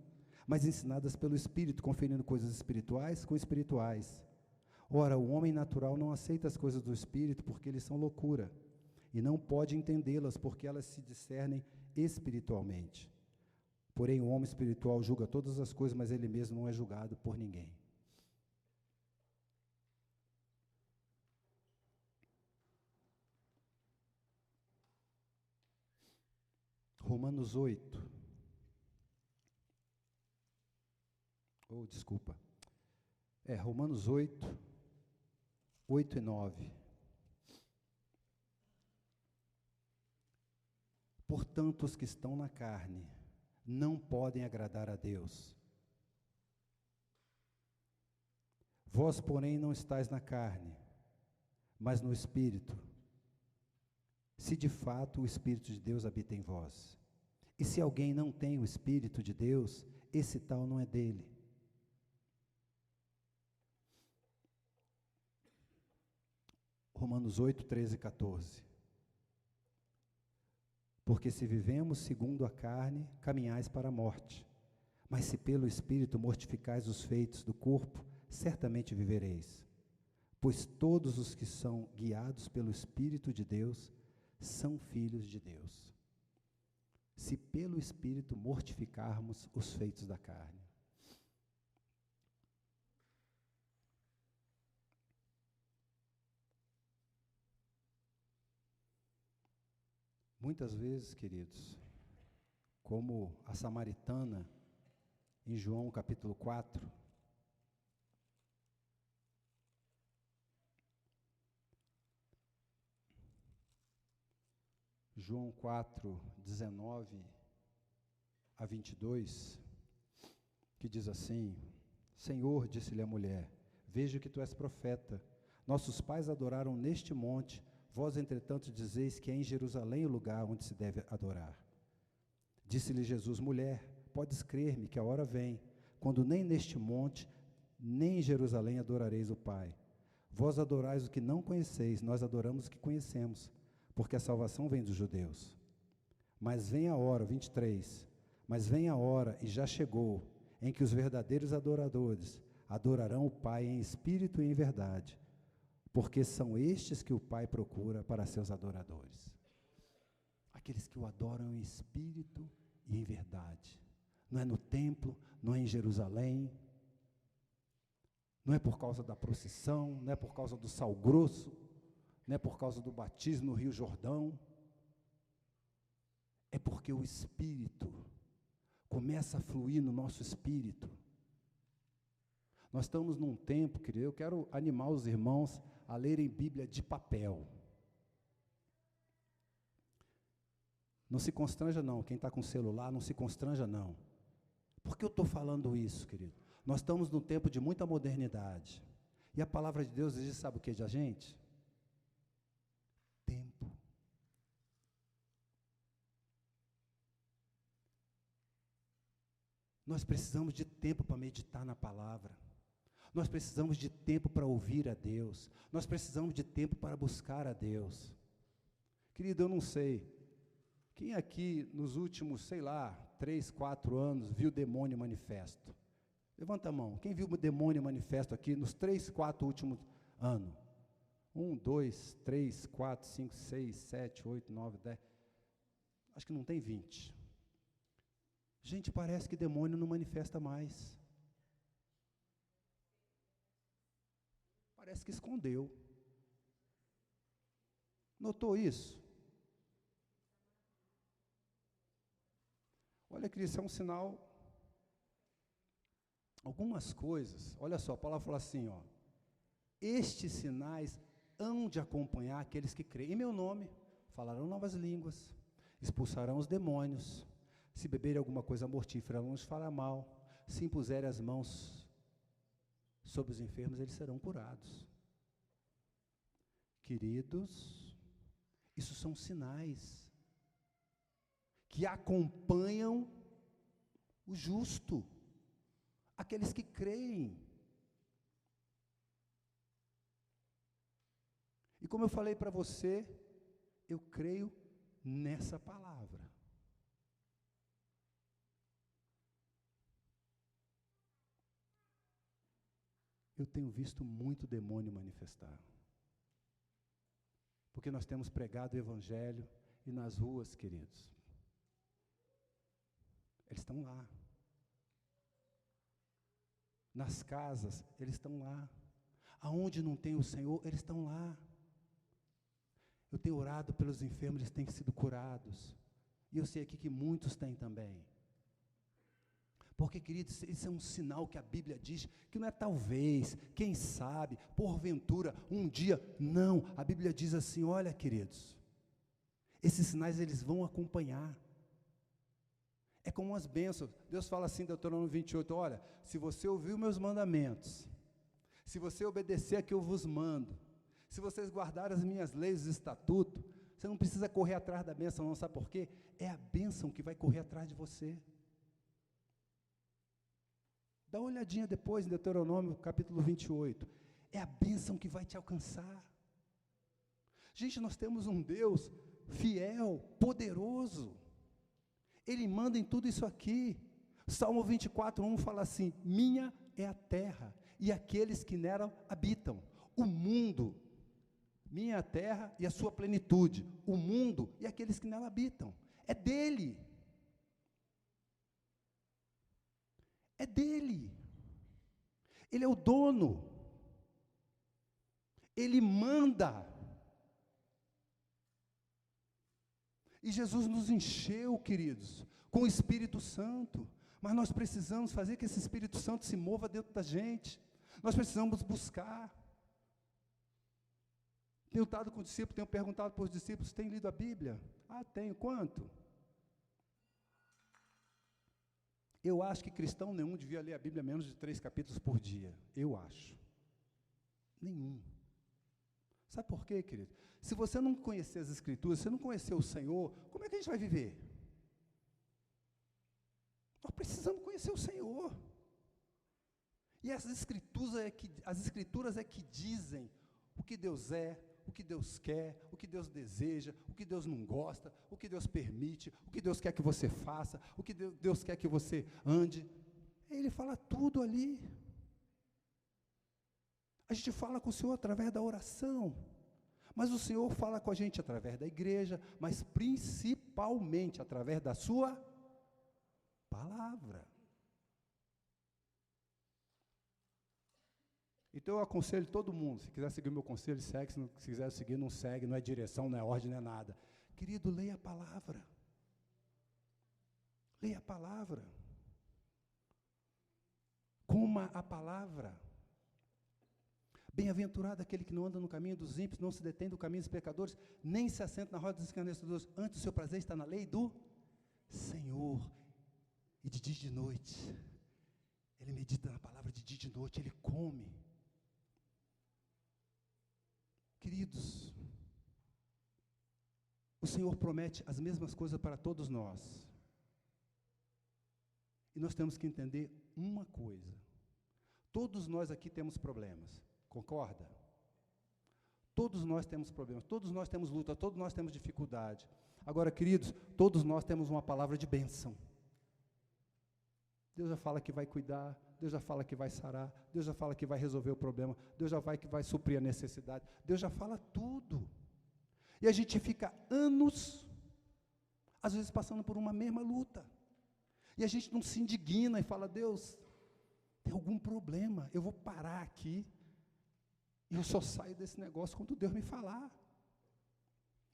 mas ensinadas pelo Espírito, conferindo coisas espirituais com espirituais. Ora, o homem natural não aceita as coisas do Espírito, porque eles são loucura, e não pode entendê-las, porque elas se discernem espiritualmente. Porém, o homem espiritual julga todas as coisas, mas ele mesmo não é julgado por ninguém. Romanos 8. desculpa. Romanos 8, 8 e 9. Portanto, os que estão na carne não podem agradar a Deus. Vós, porém, não estáis na carne, mas no Espírito, se de fato o Espírito de Deus habita em vós. E se alguém não tem o Espírito de Deus, esse tal não é dele. Romanos 8, 13 e 14. Porque se vivemos segundo a carne, caminhais para a morte. Mas se pelo Espírito mortificais os feitos do corpo, certamente vivereis. Pois todos os que são guiados pelo Espírito de Deus são filhos de Deus. Se pelo Espírito mortificarmos os feitos da carne. Muitas vezes, queridos, como a samaritana, em João capítulo 4, João 4, 19 a 22, que diz assim: Senhor, disse-lhe a mulher, vejo que tu és profeta. Nossos pais adoraram neste monte, vós, entretanto, dizeis que é em Jerusalém o lugar onde se deve adorar. Disse-lhe Jesus, mulher, podes crer-me que a hora vem, quando nem neste monte, nem em Jerusalém adorareis o Pai. Vós adorais o que não conheceis, nós adoramos o que conhecemos, porque a salvação vem dos judeus. Mas vem a hora, 23, mas vem a hora, e já chegou, em que os verdadeiros adoradores adorarão o Pai em espírito e em verdade, porque são estes que o Pai procura para seus adoradores. Aqueles que o adoram em espírito e em verdade. Não é no templo, não é em Jerusalém, não é por causa da procissão, não é por causa do sal grosso, não é por causa do batismo no Rio Jordão. É porque o Espírito começa a fluir no nosso espírito. Nós estamos num tempo, querido, eu quero animar os irmãos a lerem Bíblia de papel. Não se constranja não, quem está com celular, não se constranja não. Por que eu estou falando isso, querido? Nós estamos num tempo de muita modernidade. E a palavra de Deus diz, sabe o que de a gente? Tempo. Nós precisamos de tempo para meditar na palavra. Nós precisamos de tempo para ouvir a Deus. Nós precisamos de tempo para buscar a Deus. Querido, eu não sei. Quem aqui nos últimos, 3, 4 anos, viu demônio manifesto? Levanta a mão. Quem viu o demônio manifesto aqui nos 3, 4 últimos anos? 1, 2, 3, 4, 5, 6, 7, 8, 9, 10. Acho que não tem 20. Gente, parece que demônio não manifesta mais. Parece que escondeu. Notou isso? Olha, querido, isso é um sinal. Algumas coisas, olha só, a palavra fala assim, ó. Estes sinais hão de acompanhar aqueles que creem. Em meu nome, falarão novas línguas, expulsarão os demônios. Se beberem alguma coisa mortífera, não os fará mal. Se impuserem as mãos sobre os enfermos, eles serão curados. Queridos, isso são sinais que acompanham o justo, aqueles que creem. E como eu falei para você, eu creio nessa palavra. Eu tenho visto muito demônio manifestar. Porque nós temos pregado o Evangelho e nas ruas, queridos, eles estão lá. Nas casas, eles estão lá. Aonde não tem o Senhor, eles estão lá. Eu tenho orado pelos enfermos, eles têm sido curados. E eu sei aqui que muitos têm também. Porque, queridos, esse é um sinal que a Bíblia diz que não é talvez, quem sabe, porventura, um dia. Não, a Bíblia diz assim, olha, queridos, esses sinais eles vão acompanhar. É como as bênçãos. Deus fala assim, Deuteronômio 28, olha, se você ouvir meus mandamentos, se você obedecer a que eu vos mando, se vocês guardarem as minhas leis e estatutos, você não precisa correr atrás da bênção, não, sabe por quê? É a bênção que vai correr atrás de você. Dá uma olhadinha depois em Deuteronômio capítulo 28. É a bênção que vai te alcançar. Gente, nós temos um Deus fiel, poderoso. Ele manda em tudo isso aqui. Salmo 24:1 fala assim: minha é a terra e aqueles que nela habitam. O mundo, minha é a terra e a sua plenitude. O mundo e aqueles que nela habitam. É dele. É dele. Ele é o dono. Ele manda. E Jesus nos encheu, queridos, com o Espírito Santo. Mas nós precisamos fazer que esse Espírito Santo se mova dentro da gente. Nós precisamos buscar. Tenho estado com os discípulos, tenho perguntado para os discípulos, tem lido a Bíblia? Ah, tenho. Quanto? Eu acho que cristão nenhum devia ler a Bíblia menos de 3 capítulos por dia. Eu acho. Nenhum. Sabe por quê, querido? Se você não conhecer as Escrituras, se você não conhecer o Senhor, como é que a gente vai viver? Nós precisamos conhecer o Senhor. E as Escrituras é que dizem o que Deus é, o que Deus quer, o que Deus deseja, o que Deus não gosta, o que Deus permite, o que Deus quer que você faça, o que Deus quer que você ande. Ele fala tudo ali. A gente fala com o Senhor através da oração, mas o Senhor fala com a gente através da igreja, mas principalmente através da sua palavra. Então eu aconselho todo mundo, se quiser seguir o meu conselho, segue, se quiser seguir, não segue, não é direção, não é ordem, não é nada. Querido, leia a palavra. Leia a palavra. Coma a palavra. Bem-aventurado aquele que não anda no caminho dos ímpios, não se detém do caminho dos pecadores, nem se assenta na roda dos escarnecedores. Antes o seu prazer está na lei do Senhor. E de dia e de noite, ele medita na palavra de dia e de noite, ele come. Queridos, o Senhor promete as mesmas coisas para todos nós. E nós temos que entender uma coisa. Todos nós aqui temos problemas, concorda? Todos nós temos problemas, todos nós temos luta, todos nós temos dificuldade. Agora, queridos, todos nós temos uma palavra de bênção. Deus já fala que vai cuidar, Deus já fala que vai sarar, Deus já fala que vai resolver o problema, Deus já vai que vai suprir a necessidade, Deus já fala tudo. E a gente fica anos, às vezes passando por uma mesma luta, e a gente não se indigna e fala: Deus, tem algum problema, eu vou parar aqui, e eu só saio desse negócio quando Deus me falar.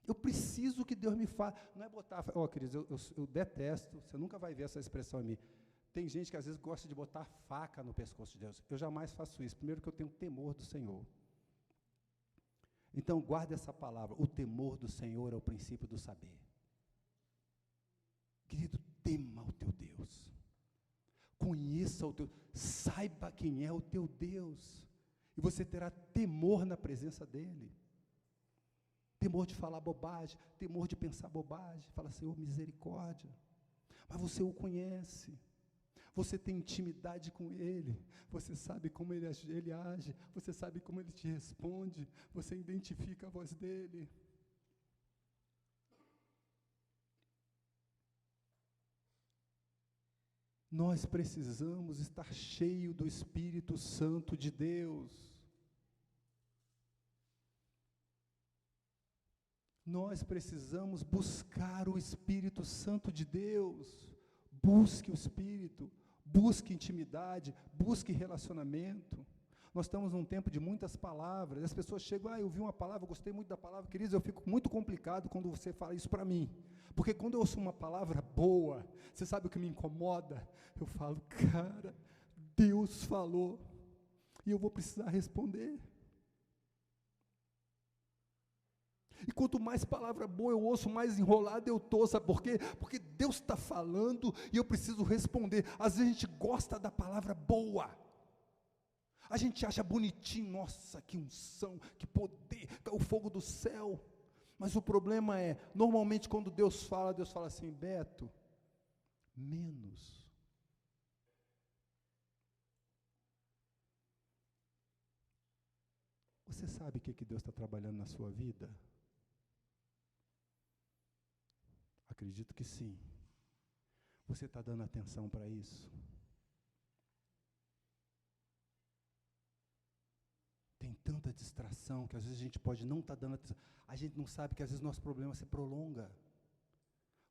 Eu preciso que Deus me fale. Não é botar, queridos, eu detesto, você nunca vai ver essa expressão em mim. Tem gente que às vezes gosta de botar faca no pescoço de Deus. Eu jamais faço isso. Primeiro que eu tenho temor do Senhor. Então guarde essa palavra. O temor do Senhor é o princípio do saber. Querido, tema o teu Deus. Conheça o teu, saiba quem é o teu Deus. E você terá temor na presença dEle. Temor de falar bobagem, temor de pensar bobagem. Fala: Senhor, misericórdia. Mas você o conhece. Você tem intimidade com Ele, você sabe como Ele age, você sabe como Ele te responde, você identifica a voz dEle. Nós precisamos estar cheios do Espírito Santo de Deus. Nós precisamos buscar o Espírito Santo de Deus. Busque o Espírito. Busque intimidade, busque relacionamento. Nós estamos num tempo de muitas palavras, as pessoas chegam, eu vi uma palavra, gostei muito da palavra, queridos, eu fico muito complicado quando você fala isso para mim, porque quando eu ouço uma palavra boa, você sabe o que me incomoda? Eu falo, cara, Deus falou, e eu vou precisar responder. E quanto mais palavra boa eu ouço, mais enrolado eu estou, sabe por quê? Porque Deus está falando e eu preciso responder. Às vezes a gente gosta da palavra boa, a gente acha bonitinho, nossa, que unção, que poder, o fogo do céu. Mas o problema é, normalmente quando Deus fala assim, Beto, menos. Você sabe o que Deus está trabalhando na sua vida? Acredito que sim. Você está dando atenção para isso? Tem tanta distração que às vezes a gente pode não estar dando atenção. A gente não sabe que às vezes nosso problema se prolonga.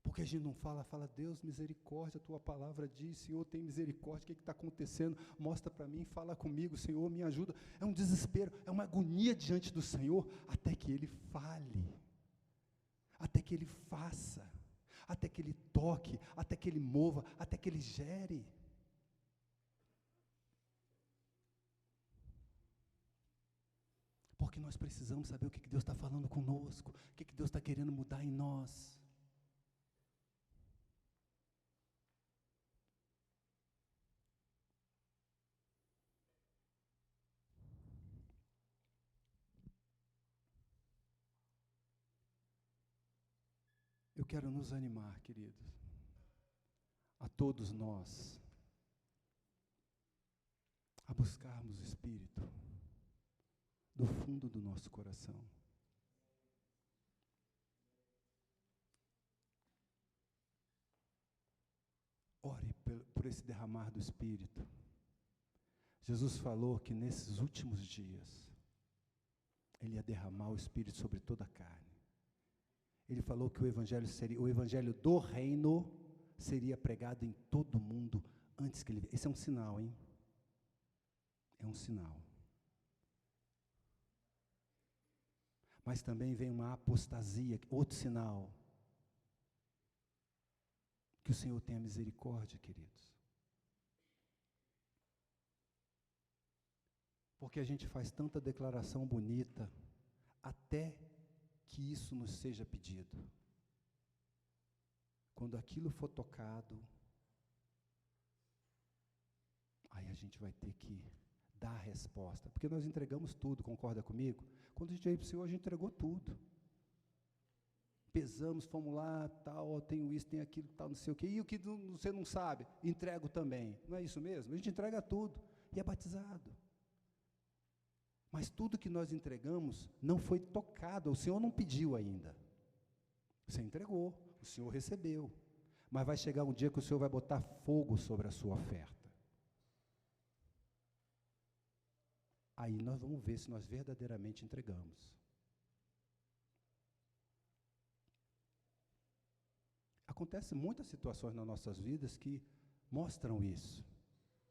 Porque a gente não fala, Deus, misericórdia, a tua palavra diz, Senhor, tem misericórdia, o que está acontecendo? Mostra para mim, fala comigo, Senhor, me ajuda. É um desespero, é uma agonia diante do Senhor, até que Ele fale, até que Ele faça, até que Ele toque, até que Ele mova, até que Ele gere. Porque nós precisamos saber o que Deus está falando conosco, o que Deus está querendo mudar em nós. Eu quero nos animar, queridos, a todos nós, a buscarmos o Espírito do fundo do nosso coração. Ore por esse derramar do Espírito. Jesus falou que nesses últimos dias, Ele ia derramar o Espírito sobre toda a carne. Ele falou que o Evangelho do Reino seria pregado em todo mundo antes que Ele... Esse é um sinal, hein? É um sinal. Mas também vem uma apostasia, outro sinal. Que o Senhor tenha misericórdia, queridos. Porque a gente faz tanta declaração bonita, até que isso nos seja pedido. Quando aquilo for tocado, aí a gente vai ter que dar a resposta. Porque nós entregamos tudo, concorda comigo? Quando a gente veio para o Senhor, a gente entregou tudo. Pesamos, fomos lá, tal, tenho isso, tenho aquilo, tal, não sei o quê. E o que você não sabe, entrego também. Não é isso mesmo? A gente entrega tudo e é batizado. Mas tudo que nós entregamos não foi tocado, o Senhor não pediu ainda. Você entregou, o Senhor recebeu. Mas vai chegar um dia que o Senhor vai botar fogo sobre a sua oferta. Aí nós vamos ver se nós verdadeiramente entregamos. Acontecem muitas situações nas nossas vidas que mostram isso.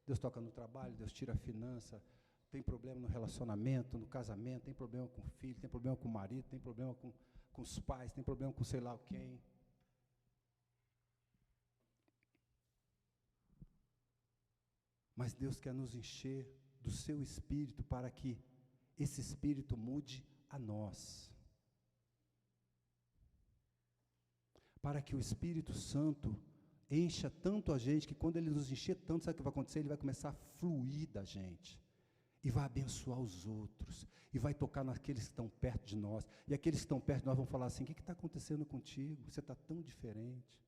Deus toca no trabalho, Deus tira a finança, tem problema no relacionamento, no casamento, tem problema com o filho, tem problema com o marido, tem problema com os pais, tem problema com sei lá quem. Mas Deus quer nos encher do seu Espírito para que esse Espírito mude a nós. Para que o Espírito Santo encha tanto a gente, que quando Ele nos encher tanto, sabe o que vai acontecer? Ele vai começar a fluir da gente. E vai abençoar os outros, e vai tocar naqueles que estão perto de nós, e aqueles que estão perto de nós vão falar assim, o que está acontecendo contigo? Você está tão diferente.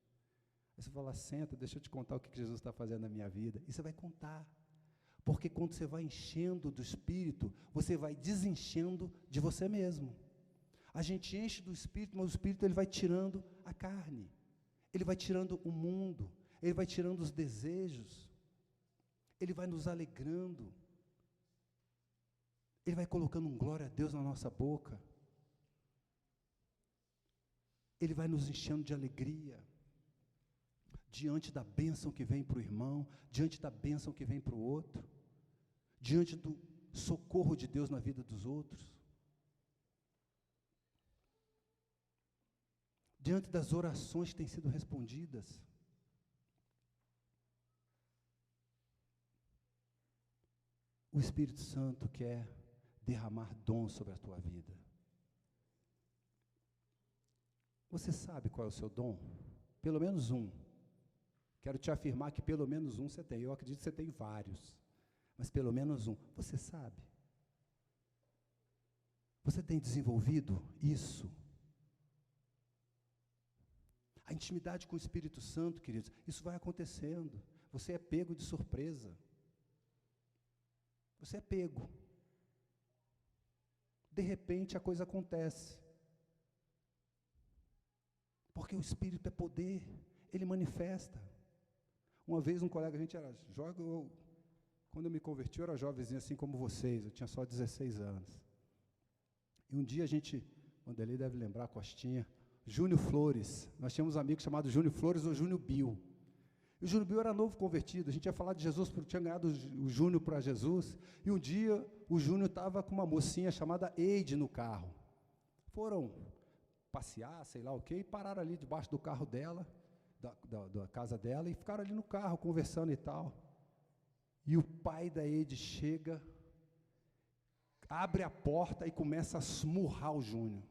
Aí você vai falar, senta, deixa eu te contar o que Jesus está fazendo na minha vida, e você vai contar, porque quando você vai enchendo do Espírito, você vai desenchendo de você mesmo. A gente enche do Espírito, mas o Espírito ele vai tirando a carne, ele vai tirando o mundo, ele vai tirando os desejos, ele vai nos alegrando, Ele vai colocando um glória a Deus na nossa boca. Ele vai nos enchendo de alegria. Diante da bênção que vem para o irmão, diante da bênção que vem para o outro, diante do socorro de Deus na vida dos outros? Diante das orações que têm sido respondidas? O Espírito Santo quer derramar dom sobre a tua vida. Você sabe qual é o seu dom? Pelo menos um. Quero te afirmar que pelo menos um você tem. Eu acredito que você tem vários, mas pelo menos um. Você sabe? Você tem desenvolvido isso? A intimidade com o Espírito Santo, queridos, isso vai acontecendo. Você é pego de surpresa. Você é pego. De repente a coisa acontece. Porque o Espírito é poder, ele manifesta. Uma vez um colega, a gente era jovem, quando eu me converti, eu era jovenzinho assim como vocês, eu tinha só 16 anos. E um dia a gente, o Vanderlei deve lembrar, Costinha, Júnior Flores, nós tínhamos um amigo chamado Júnior Flores ou Júnior Bill. E o Júnior Bill era novo convertido, a gente ia falar de Jesus, porque tinha ganhado o Júnior para Jesus, e um dia o Júnior estava com uma mocinha chamada Eide no carro. Foram passear, sei lá o quê, e pararam ali debaixo do carro dela, da casa dela, e ficaram ali no carro, conversando e tal. E o pai da Eide chega, abre a porta e começa a esmurrar o Júnior.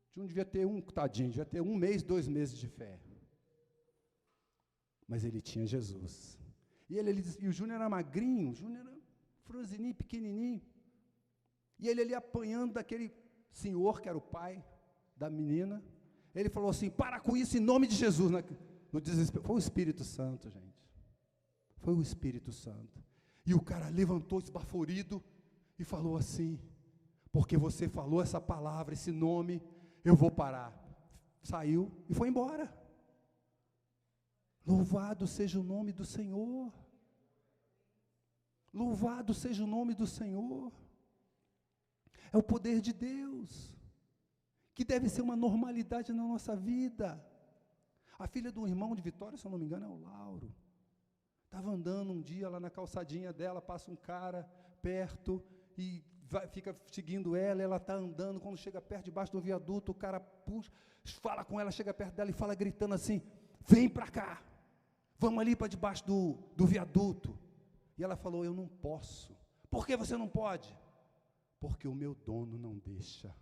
O Júnior devia ter tadinho, devia ter 1 mês, 2 meses de fé. Mas ele tinha Jesus. E o Júnior era magrinho, o Júnior era franzininho, pequenininho. E ele ali apanhando daquele senhor, que era o pai da menina. Ele falou assim, para com isso em nome de Jesus. No desespero. Foi o Espírito Santo, gente. Foi o Espírito Santo. E o cara levantou esbaforido e falou assim, porque você falou essa palavra, esse nome, eu vou parar. Saiu e foi embora. Louvado seja o nome do Senhor. Louvado seja o nome do Senhor. É o poder de Deus, que deve ser uma normalidade na nossa vida. A filha do irmão de Vitória, se eu não me engano, é o Lauro. Estava andando um dia lá na calçadinha dela, passa um cara perto e fica seguindo ela, ela está andando, quando chega perto, debaixo do viaduto, o cara puxa, fala com ela, chega perto dela e fala gritando assim, vem para cá, vamos ali para debaixo do viaduto. E ela falou, eu não posso. Por que você não pode? Porque o meu dono não deixa.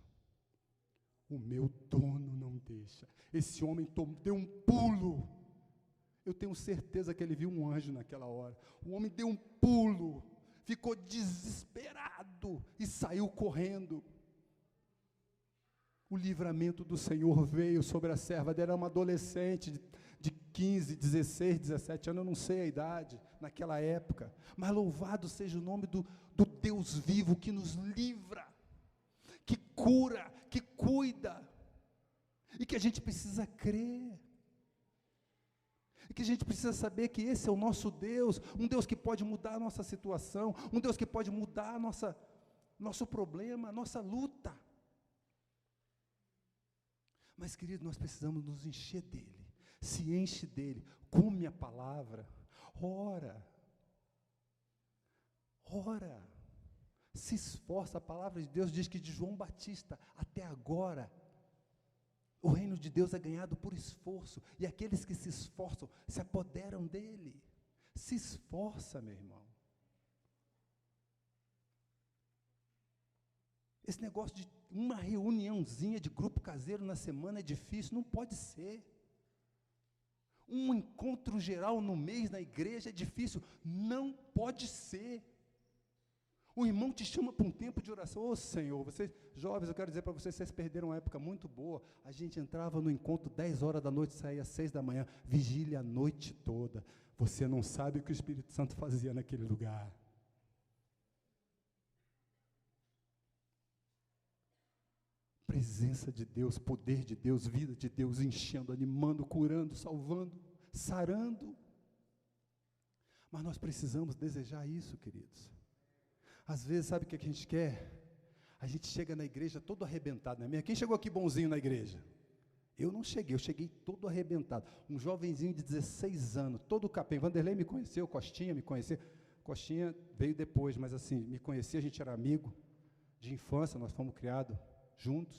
O meu dono não deixa. Esse homem deu um pulo. Eu tenho certeza que ele viu um anjo naquela hora. O homem deu um pulo, ficou desesperado e saiu correndo. O livramento do Senhor veio sobre a serva dela, era uma adolescente de 15, 16, 17 anos, eu não sei a idade, naquela época. Mas louvado seja o nome do Deus vivo que nos livra, que cura, que cuida, e que a gente precisa crer, e que a gente precisa saber que esse é o nosso Deus, um Deus que pode mudar a nossa situação, um Deus que pode mudar nosso problema, a nossa luta. Mas, querido, nós precisamos nos encher dEle, se enche dEle, come a palavra, ora, se esforça. A palavra de Deus diz que de João Batista até agora, o reino de Deus é ganhado por esforço, e aqueles que se esforçam, se apoderam dele. Se esforça, meu irmão. Esse negócio de uma reuniãozinha de grupo caseiro na semana é difícil, não pode ser. Um encontro geral no mês na igreja é difícil, não pode ser. O irmão te chama para um tempo de oração. Ô Senhor, vocês, jovens, eu quero dizer para vocês, vocês perderam uma época muito boa. A gente entrava no encontro 10 horas da noite, saía às 6 da manhã, vigília a noite toda. Você não sabe o que o Espírito Santo fazia naquele lugar. Presença de Deus, poder de Deus, vida de Deus, enchendo, animando, curando, salvando, sarando. Mas nós precisamos desejar isso, queridos. Às vezes, sabe o que a gente quer? A gente chega na igreja todo arrebentado, não é mesmo? Quem chegou aqui bonzinho na igreja? Eu não cheguei, eu cheguei todo arrebentado. Um jovenzinho de 16 anos, todo capenga. Vanderlei me conheceu, Costinha me conheceu. Costinha veio depois, mas assim, me conhecia, a gente era amigo de infância, nós fomos criados juntos.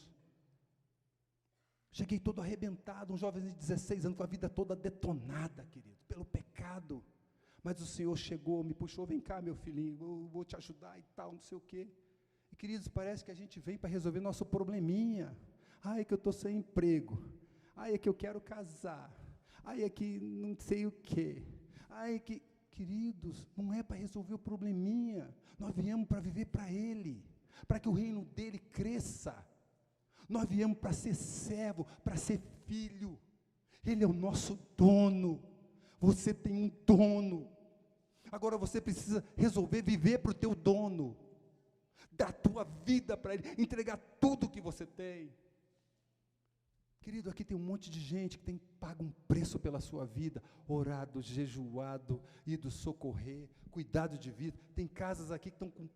Cheguei todo arrebentado, um jovem de 16 anos, com a vida toda detonada, querido, pelo pecado. Mas o Senhor chegou, me puxou, vem cá, meu filhinho, eu vou te ajudar e tal, não sei o quê. E, queridos, parece que a gente vem para resolver nosso probleminha. Ai, é que eu estou sem emprego. Ai, é que eu quero casar. Ai, é que não sei o quê. Ai, é que... Queridos, não é para resolver o probleminha. Nós viemos para viver para Ele, para que o reino dEle cresça. Nós viemos para ser servo, para ser filho. Ele é o nosso dono. Você tem um dono. Agora você precisa resolver viver para o teu dono. Dar a tua vida para Ele, entregar tudo o que você tem. Querido, aqui tem um monte de gente que tem pago um preço pela sua vida, orado, jejuado, ido socorrer, cuidado de vida. Tem casas aqui que estão com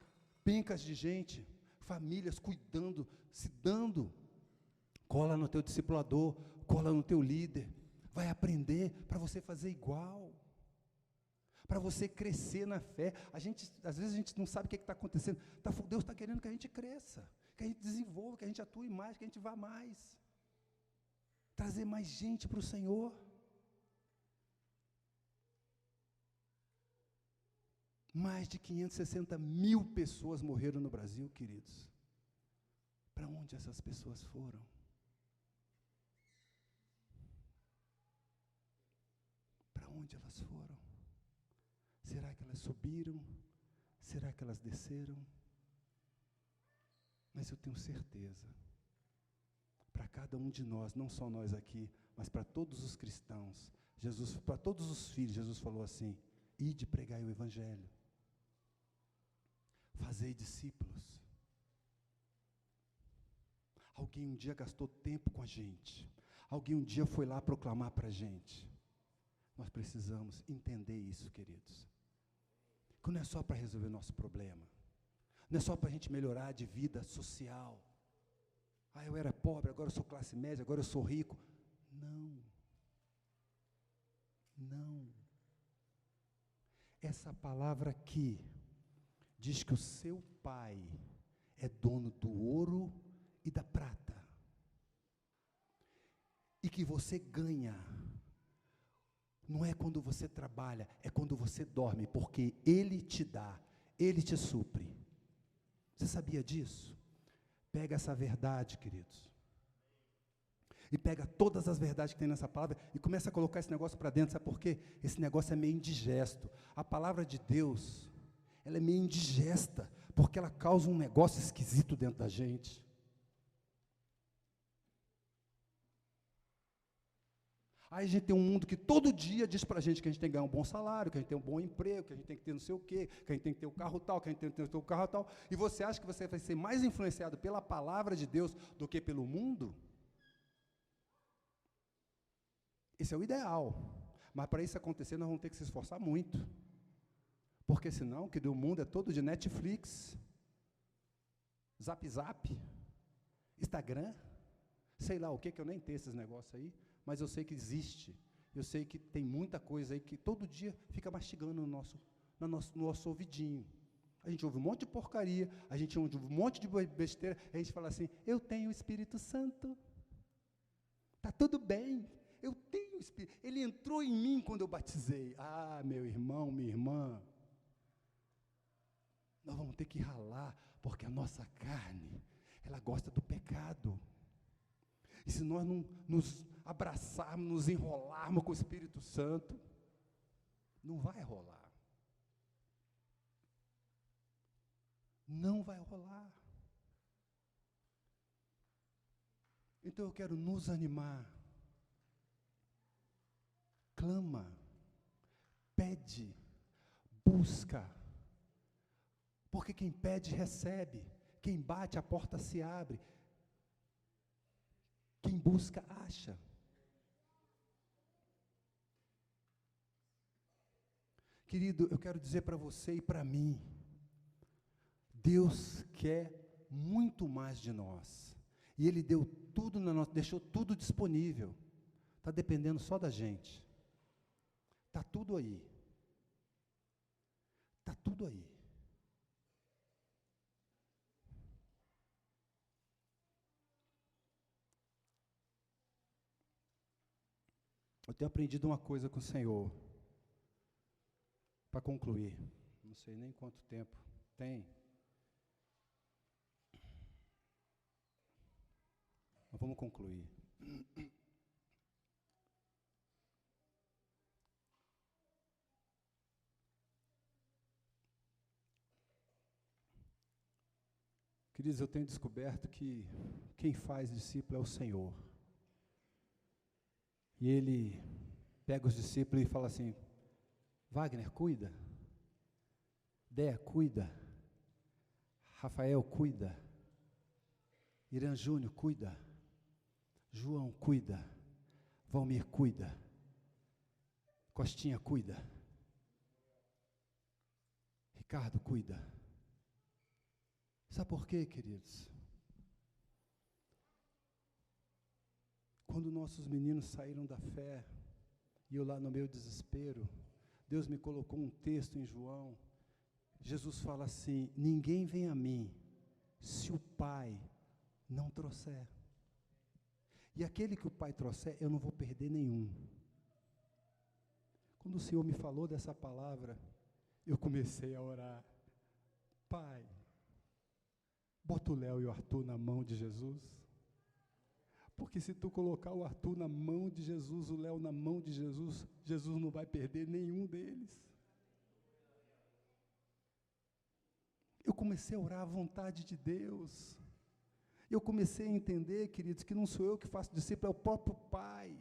pencas de gente, famílias cuidando, se dando. Cola no teu discipulador, cola no teu líder, vai aprender para você fazer igual, para você crescer na fé. Às vezes a gente não sabe o que está acontecendo. Deus está querendo que a gente cresça, que a gente desenvolva, que a gente atue mais, que a gente vá mais. Trazer mais gente para o Senhor. Mais de 560 mil pessoas morreram no Brasil, queridos. Para onde essas pessoas foram? Para onde elas foram? Será que elas subiram? Será que elas desceram? Mas eu tenho certeza, para cada um de nós, não só nós aqui, mas para todos os cristãos, Jesus, para todos os filhos, Jesus falou assim: ide pregai o Evangelho, fazei discípulos. Alguém um dia gastou tempo com a gente, alguém um dia foi lá proclamar para a gente. Nós precisamos entender isso, queridos, que não é só para resolver nosso problema, não é só para a gente melhorar de vida social. Ah, eu era pobre, agora eu sou classe média, agora eu sou rico. Não. Não. Essa palavra aqui diz que o seu pai é dono do ouro e da prata. E que você ganha, não é quando você trabalha, é quando você dorme, porque Ele te dá, Ele te supre. Você sabia disso? Pega essa verdade, queridos, e pega todas as verdades que tem nessa palavra e começa a colocar esse negócio para dentro. Sabe por quê? Esse negócio é meio indigesto. A palavra de Deus, ela é meio indigesta, porque ela causa um negócio esquisito dentro da gente. Aí a gente tem um mundo que todo dia diz para a gente que a gente tem que ganhar um bom salário, que a gente tem um bom emprego, que a gente tem que ter não sei o quê, que a gente tem que ter o carro tal, que a gente tem que ter o carro tal, e você acha que você vai ser mais influenciado pela palavra de Deus do que pelo mundo? Esse é o ideal, mas para isso acontecer nós vamos ter que se esforçar muito, porque senão que do mundo é todo de Netflix, Zap Zap, Instagram, sei lá o que eu nem tenho esses negócios aí, mas eu sei que existe, eu sei que tem muita coisa aí que todo dia fica mastigando no nosso ouvidinho. A gente ouve um monte de porcaria, a gente ouve um monte de besteira, a gente fala assim: eu tenho o Espírito Santo, está tudo bem, eu tenho o Espírito, ele entrou em mim quando eu batizei. Ah, meu irmão, minha irmã, nós vamos ter que ralar, porque a nossa carne, ela gosta do pecado. E se nós não nos abraçarmos, nos enrolarmos com o Espírito Santo, não vai rolar. Não vai rolar. Então eu quero nos animar. Clama, pede, busca. Porque quem pede, recebe. Quem bate, a porta se abre. Quem busca, acha. Querido, eu quero dizer para você e para mim, Deus quer muito mais de nós. E Ele deu tudo deixou tudo disponível. Está dependendo só da gente. Está tudo aí. Está tudo tudo aí. Eu tenho aprendido uma coisa com o Senhor, para concluir, não sei nem quanto tempo tem, mas vamos concluir. Queridos, eu tenho descoberto que quem faz discípulo é o Senhor. E Ele pega os discípulos e fala assim: Wagner, cuida. Déa, cuida. Rafael, cuida. Irã Júnior, cuida. João, cuida. Valmir, cuida. Costinha, cuida. Ricardo, cuida. Sabe por quê, queridos? Quando nossos meninos saíram da fé, e eu lá no meu desespero, Deus me colocou um texto em João. Jesus fala assim: ninguém vem a mim, se o Pai não trouxer. E aquele que o Pai trouxer, eu não vou perder nenhum. Quando o Senhor me falou dessa palavra, eu comecei a orar: Pai, bota o Léo e o Arthur na mão de Jesus. Porque se tu colocar o Arthur na mão de Jesus, o Léo na mão de Jesus, Jesus não vai perder nenhum deles. Eu comecei a orar à vontade de Deus. Eu comecei a entender, queridos, que não sou eu que faço discípulo, é o próprio Pai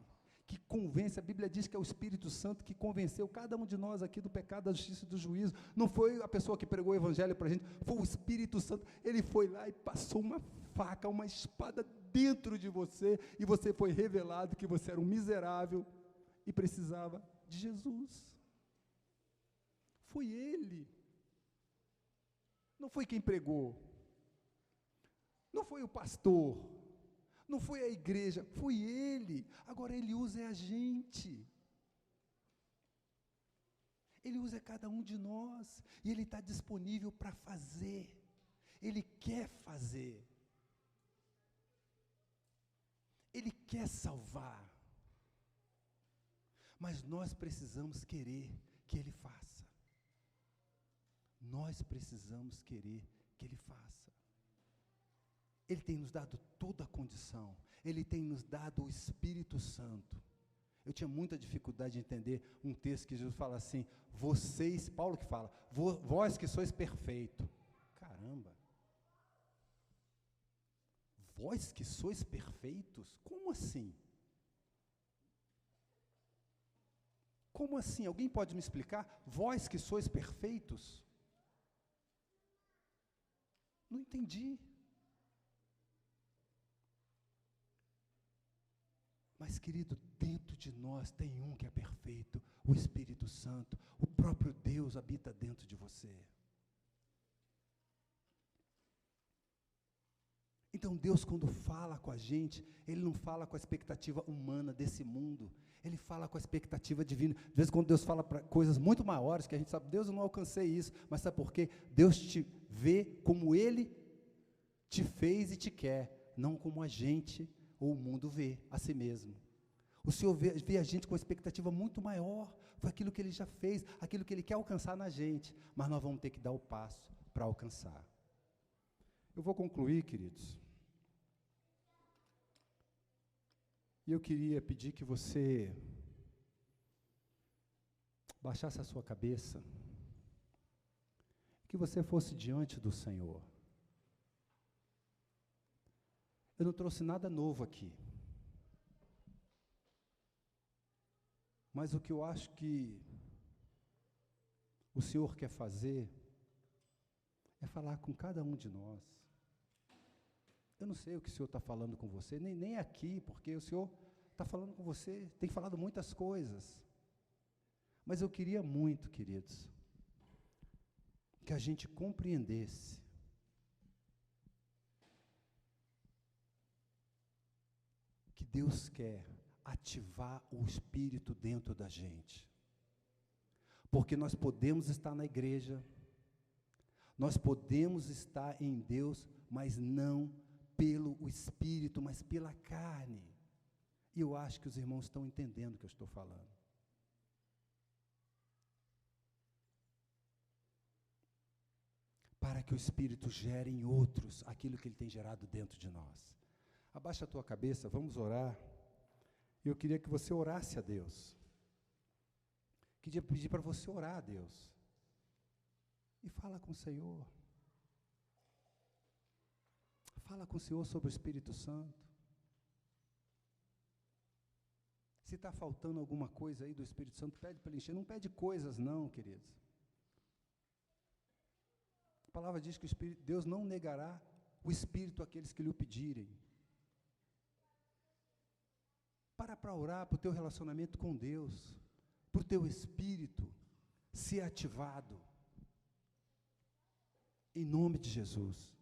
que convence. A Bíblia diz que é o Espírito Santo que convenceu cada um de nós aqui do pecado, da justiça e do juízo. Não foi a pessoa que pregou o Evangelho para a gente, foi o Espírito Santo. Ele foi lá e passou uma faca, uma espada dentro de você, e você foi revelado que você era um miserável e precisava de Jesus. Foi Ele. Não foi quem pregou. Não foi o pastor. Não foi a igreja, foi Ele. Agora Ele usa a gente. Ele usa cada um de nós. E Ele está disponível para fazer. Ele quer fazer. Ele quer salvar. Mas nós precisamos querer que Ele faça. Nós precisamos querer que Ele faça. Ele tem nos dado toda a condição. Ele tem nos dado o Espírito Santo. Eu tinha muita dificuldade de entender um texto que Jesus fala assim: vocês, Paulo que fala, vós que sois perfeito. Caramba. Vós que sois perfeitos? Como assim? Como assim? Alguém pode me explicar? Vós que sois perfeitos? Não entendi. Mas, querido, dentro de nós tem um que é perfeito, o Espírito Santo. O próprio Deus habita dentro de você. Então, Deus, quando fala com a gente, Ele não fala com a expectativa humana desse mundo. Ele fala com a expectativa divina. Às vezes, quando Deus fala para coisas muito maiores, que a gente sabe, Deus, eu não alcancei isso. Mas sabe por quê? Deus te vê como Ele te fez e te quer, não como a gente ou o mundo vê a si mesmo. O Senhor vê a gente com uma expectativa muito maior. Foi aquilo que Ele já fez, aquilo que Ele quer alcançar na gente. Mas nós vamos ter que dar o passo para alcançar. Eu vou concluir, queridos. E eu queria pedir que você baixasse a sua cabeça, que você fosse diante do Senhor. Eu não trouxe nada novo aqui. Mas o que eu acho que o Senhor quer fazer é falar com cada um de nós. Eu não sei o que o Senhor está falando com você, nem aqui, porque o Senhor está falando com você, tem falado muitas coisas. Mas eu queria muito, queridos, que a gente compreendesse que Deus quer ativar o Espírito dentro da gente. Porque nós podemos estar na igreja, Nós podemos estar em Deus, mas não pelo Espírito, mas pela carne. E eu acho que os irmãos estão entendendo o que eu estou falando. Para que o Espírito gere em outros aquilo que Ele tem gerado dentro de nós. Abaixa a tua cabeça, vamos orar. Eu queria que você orasse a Deus. Queria pedir para você orar a Deus. E fala com o Senhor. Fala com o Senhor sobre o Espírito Santo. Se está faltando alguma coisa aí do Espírito Santo, pede para Ele encher. Não pede coisas não, queridos. A palavra diz que Deus não negará o Espírito àqueles que lhe o pedirem. Para orar para o teu relacionamento com Deus, para o teu Espírito ser ativado. Em nome de Jesus.